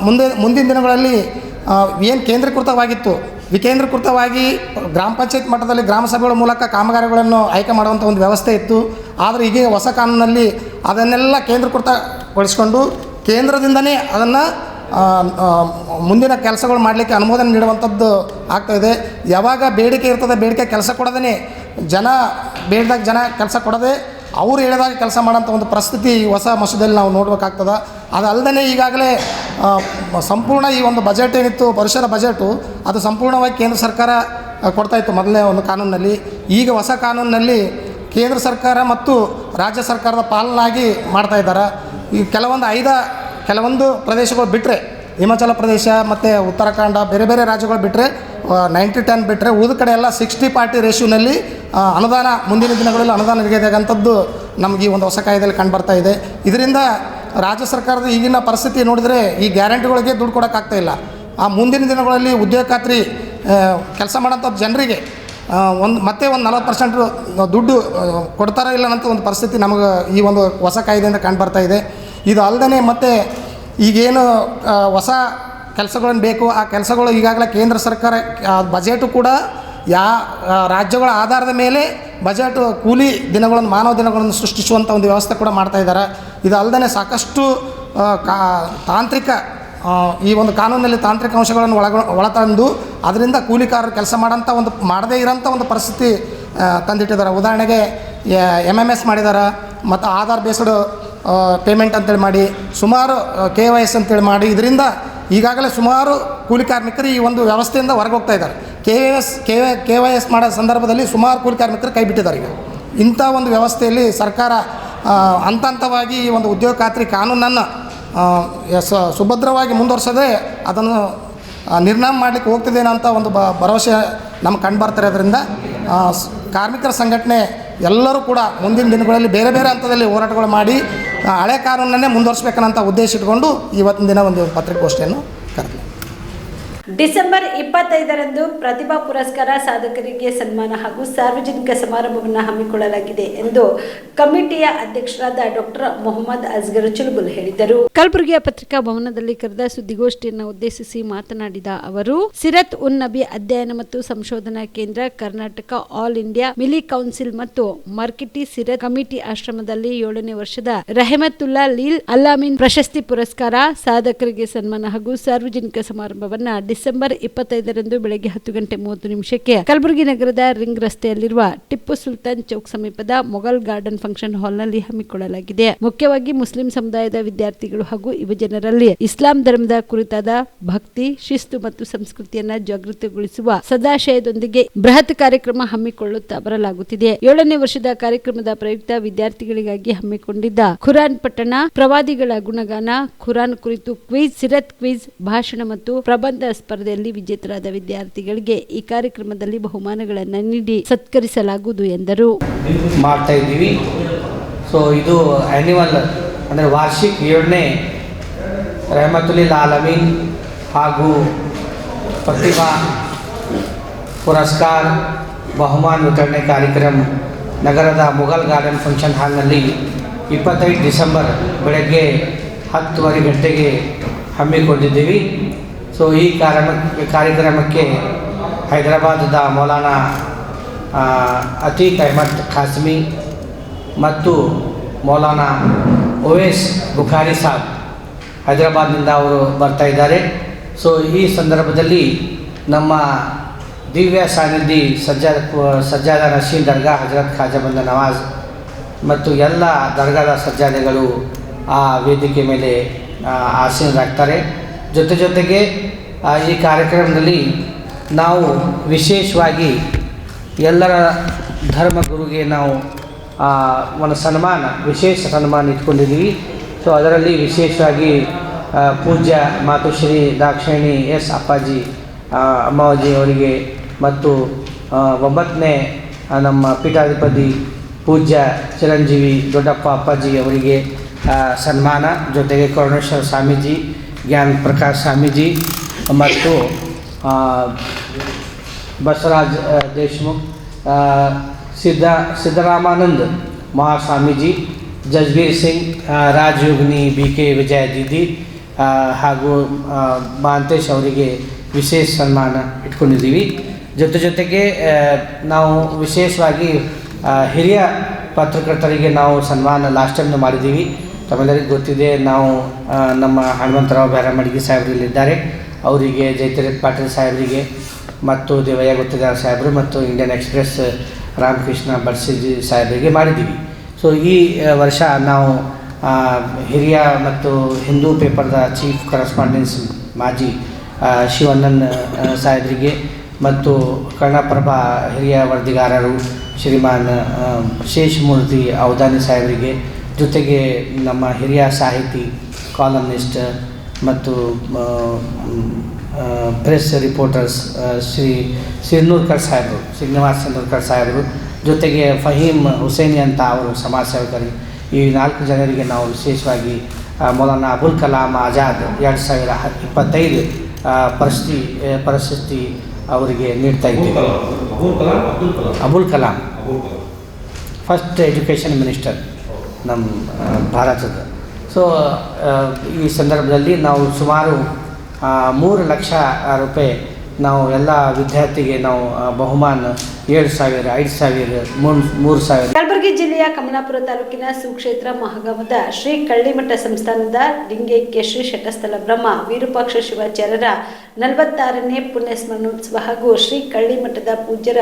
ಮುಂದಿನ ದಿನಗಳಲ್ಲಿ ಏನು ಕೇಂದ್ರೀಕೃತವಾಗಿತ್ತು, ವಿಕೇಂದ್ರೀಕೃತವಾಗಿ ಗ್ರಾಮ ಪಂಚಾಯತ್ ಮಟ್ಟದಲ್ಲಿ ಗ್ರಾಮ ಸಭೆಗಳ ಮೂಲಕ ಕಾಮಗಾರಿಗಳನ್ನು ಆಯ್ಕೆ ಮಾಡುವಂಥ ಒಂದು ವ್ಯವಸ್ಥೆ ಇತ್ತು. ಆದರೆ ಈಗ ಹೊಸ ಕಾನೂನಲ್ಲಿ ಅದನ್ನೆಲ್ಲ ಕೇಂದ್ರೀಕೃತಗೊಳಿಸ್ಕೊಂಡು ಕೇಂದ್ರದಿಂದನೇ ಅದನ್ನು ಮುಂದಿನ ಕೆಲಸಗಳು ಮಾಡಲಿಕ್ಕೆ ಅನುಮೋದನೆ ನೀಡುವಂಥದ್ದು ಆಗ್ತಾಯಿದೆ. ಯಾವಾಗ ಬೇಡಿಕೆ ಇರ್ತದೆ, ಬೇಡಿಕೆ ಕೆಲಸ ಕೊಡದೇ ಜನ ಬೇಡಿದಾಗ ಜನ ಕೆಲಸ ಕೊಡದೆ ಅವರು ಹೇಳಿದಾಗ ಕೆಲಸ ಮಾಡೋಂಥ ಒಂದು ಪರಿಸ್ಥಿತಿ ಹೊಸ ಮಸೂದೆಯಲ್ಲಿ ನಾವು ನೋಡಬೇಕಾಗ್ತದೆ. ಅದಲ್ಲದೆ ಈಗಾಗಲೇ ಸಂಪೂರ್ಣ ಈ ಒಂದು ಬಜೆಟ್ ಏನಿತ್ತು, ವರ್ಷದ ಬಜೆಟು, ಅದು ಸಂಪೂರ್ಣವಾಗಿ ಕೇಂದ್ರ ಸರ್ಕಾರ ಕೊಡ್ತಾಯಿತ್ತು ಮೊದಲನೇ ಒಂದು ಕಾನೂನಿನಲ್ಲಿ. ಈಗ ಹೊಸ ಕಾನೂನಿನಲ್ಲಿ ಕೇಂದ್ರ ಸರ್ಕಾರ ಮತ್ತು ರಾಜ್ಯ ಸರ್ಕಾರದ ಪಾಲನಾಗಿ ಮಾಡ್ತಾಯಿದ್ದಾರೆ. ಈ ಕೆಲವೊಂದು ಪ್ರದೇಶಗಳು ಬಿಟ್ಟರೆ, ಹಿಮಾಚಲ ಪ್ರದೇಶ ಮತ್ತು ಉತ್ತರಾಖಂಡ ಬೇರೆ ಬೇರೆ ರಾಜ್ಯಗಳು ಬಿಟ್ಟರೆ 90-10 ಬಿಟ್ಟರೆ ಉಳಿದ ಕಡೆ ಎಲ್ಲ 60-40 ರೇಷಿಯೋನಲ್ಲಿ ಅನುದಾನ ಮುಂದಿನ ದಿನಗಳಲ್ಲಿ ಅನುದಾನ ನಿಗದಿಯಾಗಂಥದ್ದು ನಮಗೆ ಈ ಒಂದು ಹೊಸ ಕಾಯ್ದೆಯಲ್ಲಿ ಕಂಡುಬರ್ತಾ ಇದೆ. ಇದರಿಂದ ರಾಜ್ಯ ಸರ್ಕಾರದ ಈಗಿನ ಪರಿಸ್ಥಿತಿ ನೋಡಿದರೆ ಈ ಗ್ಯಾರಂಟಿಗಳಿಗೆ ದುಡ್ಡು ಕೊಡೋಕ್ಕಾಗ್ತಾಯಿಲ್ಲ. ಆ ಮುಂದಿನ ದಿನಗಳಲ್ಲಿ ಉದ್ಯೋಗ ಖಾತ್ರಿ ಕೆಲಸ ಮಾಡೋಂಥ ಜನರಿಗೆ ಮತ್ತೆ ಒಂದು 40% ದುಡ್ಡು ಕೊಡ್ತಾರೋ ಇಲ್ಲ ಅಂತ ಒಂದು ಪರಿಸ್ಥಿತಿ ನಮಗೆ ಈ ಒಂದು ಹೊಸ ಕಾಯ್ದೆಯಿಂದ ಕಂಡುಬರ್ತಾ ಇದೆ. ಇದು ಅಲ್ಲದೆ ಮತ್ತು ಈಗೇನು ಹೊಸ ಕೆಲಸಗಳನ್ನು ಬೇಕು, ಆ ಕೆಲಸಗಳು ಈಗಾಗಲೇ ಕೇಂದ್ರ ಸರ್ಕಾರ ಬಜೆಟು ಕೂಡ ರಾಜ್ಯಗಳ ಆಧಾರದ ಮೇಲೆ ಬಜೆಟ್ ಕೂಲಿ ದಿನಗಳನ್ನು, ಮಾನವ ದಿನಗಳನ್ನು ಸೃಷ್ಟಿಸುವಂಥ ಒಂದು ವ್ಯವಸ್ಥೆ ಕೂಡ ಮಾಡ್ತಾಯಿದ್ದಾರೆ. ಇದು ಅಲ್ಲದೆ ಸಾಕಷ್ಟು ತಾಂತ್ರಿಕ ಈ ಒಂದು ಕಾನೂನಲ್ಲಿ ತಾಂತ್ರಿಕ ಅಂಶಗಳನ್ನು ಒಳತಂದು ಅದರಿಂದ ಕೂಲಿಕಾರರು ಕೆಲಸ ಮಾಡದೇ ಇರೋಂಥ ಒಂದು ಪರಿಸ್ಥಿತಿ ತಂದಿಟ್ಟಿದ್ದಾರೆ. ಉದಾಹರಣೆಗೆ MMS ಮಾಡಿದ್ದಾರೆ, ಮತ್ತು ಆಧಾರ್ ಬೇಸ್ಡ್ ಪೇಮೆಂಟ್ ಅಂತೇಳಿ ಮಾಡಿ, ಸುಮಾರು KYS ಅಂತೇಳಿ ಮಾಡಿ, ಇದರಿಂದ ಈಗಾಗಲೇ ಸುಮಾರು ಕೂಲಿ ಕಾರ್ಮಿಕರು ಈ ಒಂದು ವ್ಯವಸ್ಥೆಯಿಂದ ಹೊರಗೆ ಹೋಗ್ತಾ ಇದ್ದಾರೆ. KYS ಮಾಡೋ ಸಂದರ್ಭದಲ್ಲಿ ಸುಮಾರು ಕೂಲಿ ಕಾರ್ಮಿಕರು ಕೈ ಬಿಟ್ಟಿದ್ದಾರೆ. ಈಗ ಇಂಥ ಒಂದು ವ್ಯವಸ್ಥೆಯಲ್ಲಿ ಸರ್ಕಾರ ಹಂತ ಹಂತವಾಗಿ ಈ ಒಂದು ಉದ್ಯೋಗ ಖಾತ್ರಿ ಕಾನೂನನ್ನು ಸುಭದ್ರವಾಗಿ ಮುಂದುವರ್ಸೋದೇ ಅದನ್ನು ನಿರ್ನಾಮ ಮಾಡಲಿಕ್ಕೆ ಹೋಗ್ತಿದ್ದೇನೆ ಅಂತ ಒಂದು ಭರವಸೆ ನಮ್ಗೆ ಕಂಡುಬರ್ತಾರೆ. ಅದರಿಂದ ಕಾರ್ಮಿಕರ ಸಂಘಟನೆ ಎಲ್ಲರೂ ಕೂಡ ಮುಂದಿನ ದಿನಗಳಲ್ಲಿ ಬೇರೆ ಬೇರೆ ಹಂತದಲ್ಲಿ ಹೋರಾಟಗಳು ಮಾಡಿ ಹಳೆ ಕಾನೂನನ್ನೇ ಮುಂದುವರಿಸಬೇಕನ್ನಂಥ ಉದ್ದೇಶ ಇಟ್ಕೊಂಡು ಇವತ್ತಿನ ದಿನ ಒಂದು ಪತ್ರಿಕಾಗೋಷ್ಠಿಯನ್ನು ಕರೆದಿದೆ. ಡಿಸೆಂಬರ್ 25ರಂದು ಪ್ರತಿಭಾ ಪುರಸ್ಕಾರ ಸಾಧಕರಿಗೆ ಸನ್ಮಾನ ಹಾಗೂ ಸಾರ್ವಜನಿಕ ಸಮಾರಂಭವನ್ನು ಹಮ್ಮಿಕೊಳ್ಳಲಾಗಿದೆ ಎಂದು ಕಮಿಟಿಯ ಅಧ್ಯಕ್ಷರಾದ ಡಾಕ್ಟರ್ ಮೊಹಮ್ಮದ್ ಅಸ್ಗರ್ ಚುಲ್ಬುಲ್ ಹೇಳಿದರು. ಕಲಬುರಗಿಯ ಪತ್ರಿಕಾ ಭವನದಲ್ಲಿ ಕರೆದ ಸುದ್ದಿಗೋಷ್ಠಿಯನ್ನು ಉದ್ದೇಶಿಸಿ ಮಾತನಾಡಿದ ಅವರು, ಸಿರತ್ ಉನ್ ನಬಿ ಅಧ್ಯಯನ ಮತ್ತು ಸಂಶೋಧನಾ ಕೇಂದ್ರ, Karnataka all India Milli council ಮತ್ತು ಮಾರ್ಕೆಟಿ ಸಿರತ್ ಕಮಿಟಿ ಆಶ್ರಮದಲ್ಲಿ 7ನೇ ವರ್ಷದ ರೆಹಮತುಲ್ಲಾ ಲೀಲ್ ಅಲ್ಲಾಮೀನ್ ಪ್ರಶಸ್ತಿ ಪುರಸ್ಕಾರ ಸಾಧಕರಿಗೆ ಸನ್ಮಾನ ಹಾಗೂ ಸಾರ್ವಜನಿಕ ಸಮಾರಂಭವನ್ನು ಡಿಸೆಂಬರ್ 25ರಂದು ಬೆಳಗ್ಗೆ 10:30 ಕಲಬುರಗಿ ನಗರದ ರಿಂಗ್ ರಸ್ತೆಯಲ್ಲಿರುವ ಟಿಪ್ಪು ಸುಲ್ತಾನ್ ಚೌಕ್ ಸಮೀಪದ ಮೊಘಲ್ ಗಾರ್ಡನ್ ಫಂಕ್ಷನ್ ಹಾಲ್ನಲ್ಲಿ ಹಮ್ಮಿಕೊಳ್ಳಲಾಗಿದೆ. ಮುಖ್ಯವಾಗಿ ಮುಸ್ಲಿಂ ಸಮುದಾಯದ ವಿದ್ಯಾರ್ಥಿಗಳು ಹಾಗೂ ಯುವಜನರಲ್ಲಿ ಇಸ್ಲಾಂ ಧರ್ಮದ ಕುರಿತಾದ ಭಕ್ತಿ, ಶಿಸ್ತು ಮತ್ತು ಸಂಸ್ಕೃತಿಯನ್ನ ಜಾಗೃತಿಗೊಳಿಸುವ ಸದಾಶಯದೊಂದಿಗೆ ಬೃಹತ್ ಕಾರ್ಯಕ್ರಮ ಹಮ್ಮಿಕೊಳ್ಳುತ್ತಾ ಬರಲಾಗುತ್ತಿದೆ. 7ನೇ ವರ್ಷದ ಕಾರ್ಯಕ್ರಮದ ಪ್ರಯುಕ್ತ ವಿದ್ಯಾರ್ಥಿಗಳಿಗಾಗಿ ಹಮ್ಮಿಕೊಂಡಿದ್ದ ಖುರಾನ್ ಪಠಣ, ಪ್ರವಾದಿಗಳ ಗುಣಗಾನ, ಖುರಾನ್ ಕುರಿತು ಕ್ವಿಜ್, ಸಿರತ್ ಕ್ವಿಜ್, ಭಾಷಣ ಮತ್ತು ಪ್ರಬಂಧ ಸ್ಪರ್ಧೆಯಲ್ಲಿ ವಿಜೇತರಾದ ವಿದ್ಯಾರ್ಥಿಗಳಿಗೆ ಈ ಕಾರ್ಯಕ್ರಮದಲ್ಲಿ ಬಹುಮಾನಗಳನ್ನು ನೀಡಿ ಸತ್ಕರಿಸಲಾಗುವುದು ಎಂದರು. ಮಾಡ್ತಾ ಇದ್ದೀವಿ. ಸೊ ಇದು ಆ್ಯನ್ಯುವಲ್ ಅಂದರೆ ವಾರ್ಷಿಕ 7ನೇ ರೆಹಮತುಲ್ಲಿಲ್ ಆಲಮೀನ್ ಹಾಗೂ ಪ್ರತಿಭಾ ಪುರಸ್ಕಾರ ಬಹುಮಾನ ವಿತರಣೆ ಕಾರ್ಯಕ್ರಮ ನಗರದ ಮುಘಲ್ ಗಾರ್ಡನ್ ಫಂಕ್ಷನ್ ಹಾಲ್ನಲ್ಲಿ 25 ಡಿಸೆಂಬರ್ ಬೆಳಗ್ಗೆ 10:30 ಗಂಟೆಗೆ ಹಮ್ಮಿಕೊಂಡಿದ್ದೀವಿ. ಸೊ ಈ ಕಾರ್ಯಕ್ರಮಕ್ಕೆ ಹೈದರಾಬಾದದ ಮೌಲಾನಾ ಅತೀಕ್ ಅಹಮದ್ ಖಾಸ್ಮಿ ಮತ್ತು ಮೌಲಾನಾ ಓವೇಸ್ ಬುಖಾರಿ ಸಾಬ್ ಹೈದರಾಬಾದ್ನಿಂದ ಅವರು ಬರ್ತಾ ಇದ್ದಾರೆ. ಸೊ ಈ ಸಂದರ್ಭದಲ್ಲಿ ನಮ್ಮ ದಿವ್ಯ ಸಾನ್ನಿಧಿ ಸಜ್ಜಾದ ನಶೀನ್ ದರ್ಗಾ ಹಜರತ್ ಖಾಜಾ ಬಂದ ನವಾಜ್ ಮತ್ತು ಎಲ್ಲ ದರ್ಗಾದ ಸಜ್ಜಾದೆಗಳು ಆ ವೇದಿಕೆ ಮೇಲೆ ಆಸೀನರಾಗ್ತಾರೆ. ಜೊತೆಗೆ ಈ ಕಾರ್ಯಕ್ರಮದಲ್ಲಿ ನಾವು ವಿಶೇಷವಾಗಿ ಎಲ್ಲರ ಧರ್ಮಗುರುಗೆ ನಾವು ಒಂದು ವಿಶೇಷ ಸನ್ಮಾನ ಇಟ್ಕೊಂಡಿದ್ದೀವಿ. ಸೊ ಅದರಲ್ಲಿ ವಿಶೇಷವಾಗಿ ಪೂಜ್ಯ ಮಾತುಶ್ರೀ ದಾಕ್ಷಾಯಿಣಿ ಎಸ್ ಅಪ್ಪಾಜಿ ಅಮ್ಮಾಜಿ ಅವರಿಗೆ ಮತ್ತು 9ನೇ ನಮ್ಮ ಪೀಠಾಧಿಪತಿ ಪೂಜ್ಯ ಚಿರಂಜೀವಿ ದೊಡ್ಡಪ್ಪ ಅಪ್ಪಾಜಿ ಅವರಿಗೆ ಸನ್ಮಾನ, ಜೊತೆಗೆ ಕರುಣೇಶ್ವರ ಸ್ವಾಮೀಜಿ, ಜ್ಞಾನ ಪ್ರಕಾಶ್ ಸ್ವಾಮೀಜಿ ಮತ್ತು ಬಸವರಾಜ್ ದೇಶಮುಖ್, ಸಿದ್ದರಾಮಾನಂದ ಮಹಾಸ್ವಾಮೀಜಿ, ಜಜ್ಬೀರ್ ಸಿಂಗ್, ರಾಜಯೋಗಿನಿ BK ವಿಜಯ ದೀದಿ ಹಾಗೂ ಮಹಾಂತೇಶ್ ಅವರಿಗೆ ವಿಶೇಷ ಸನ್ಮಾನ ಇಟ್ಕೊಂಡಿದ್ದೀವಿ. ಜೊತೆಗೆ ನಾವು ವಿಶೇಷವಾಗಿ ಹಿರಿಯ ಪತ್ರಕರ್ತರಿಗೆ ನಾವು ಸನ್ಮಾನ ಲಾಸ್ಟ್ ಟೈಮ್ನ ಮಾಡಿದ್ದೀವಿ. ತಮ್ಮೆಲ್ಲರಿಗೂ ಗೊತ್ತಿದೆ, ನಾವು ನಮ್ಮ ಹನುಮಂತರಾವ್ ಬ್ಯಾರಮಡ್ಗಿ ಸಾಹೇಬರಲ್ಲಿದ್ದಾರೆ, ಅವರಿಗೆ ಜಯತೀರ್ಥ ಪಾಟೀಲ್ ಸಾಹೇಬರಿಗೆ ಮತ್ತು ದೇವಯ್ಯ ಗುತ್ತಿದಾರ್ ಸಾಹೇಬರು ಮತ್ತು ಇಂಡಿಯನ್ ಎಕ್ಸ್ಪ್ರೆಸ್ ರಾಮಕೃಷ್ಣ ಬಡ್ಸಿಜಿ ಸಾಹೇಬರಿಗೆ ಮಾಡಿದ್ದೀವಿ. ಸೊ ಈ ವರ್ಷ ನಾವು ಹಿರಿಯ ಮತ್ತು ಹಿಂದೂ ಪೇಪರ್ದ ಚೀಫ್ ಕರೆಸ್ಪಾಂಡೆನ್ಸ್ ಮಾಜಿ ಶಿವಣ್ಣನ್ ಸಾಹೇಬರಿಗೆ ಮತ್ತು ಕನ್ನಡಪ್ರಭ ಹಿರಿಯ ವರದಿಗಾರರು ಶ್ರೀಮಾನ್ ಶೇಷಮೂರ್ತಿ ಅವಧಾನಿ ಸಾಹೇಬರಿಗೆ, ಜೊತೆಗೆ ನಮ್ಮ ಹಿರಿಯ ಸಾಹಿತಿ, ಕಾಲಮ್ನಿಸ್ಟ್ ಮತ್ತು ಪ್ರೆಸ್ ರಿಪೋರ್ಟರ್ಸ್ ಶ್ರೀ ಸಿರ್ನೂರ್ಕರ್ ಸಾಹೇಬರು, ಶ್ರೀನಿವಾಸ್ ಸಿರ್ನೂರ್ಕರ್ ಸಾಹೇಬರು ಜೊತೆಗೆ ಫಹೀಮ್ ಹುಸೇನಿ ಅಂತ ಅವರು ಸಮಾಜ ಸೇವಕರು. ಈ 4 ಜನರಿಗೆ ನಾವು ವಿಶೇಷವಾಗಿ ಮೌಲಾನಾ ಅಬುಲ್ ಕಲಾಂ ಆಜಾದ್ 2025 ಪ್ರಶಸ್ತಿ ಅವರಿಗೆ ನೀಡ್ತಾ ಇದ್ದೇವೆ. Abul Kalam first education minister ನಮ್ಮ ಭಾರತದ. ಸೊ ಈ ಸಂದರ್ಭದಲ್ಲಿ ನಾವು ಸುಮಾರು 3 ಲಕ್ಷ ರೂಪಾಯಿ ನಾವು ಎಲ್ಲ ವಿದ್ಯಾರ್ಥಿಗೆ ನಾವು ಬಹುಮಾನ 7,000, 5,000, 3,000. ಕಲಬುರಗಿ ಜಿಲ್ಲೆಯ ಕಮಲಾಪುರ ತಾಲೂಕಿನ ಸುಕ್ಷೇತ್ರ ಮಹಾಗಾಮದ ಶ್ರೀ ಕಳ್ಳಿಮಠ ಸಂಸ್ಥಾನದ ಲಿಂಗೈಕ್ಯ ಶ್ರೀ ಶಟಸ್ಥಲ ಬ್ರಹ್ಮ ವಿರೂಪಾಕ್ಷ ಶಿವಾಚಾರ್ಯರ 46ನೇ ಪುಣ್ಯ ಸ್ಮರಣೋತ್ಸವ ಹಾಗೂ ಶ್ರೀ ಕಳ್ಳಿಮಠದ ಪೂಜ್ಯರ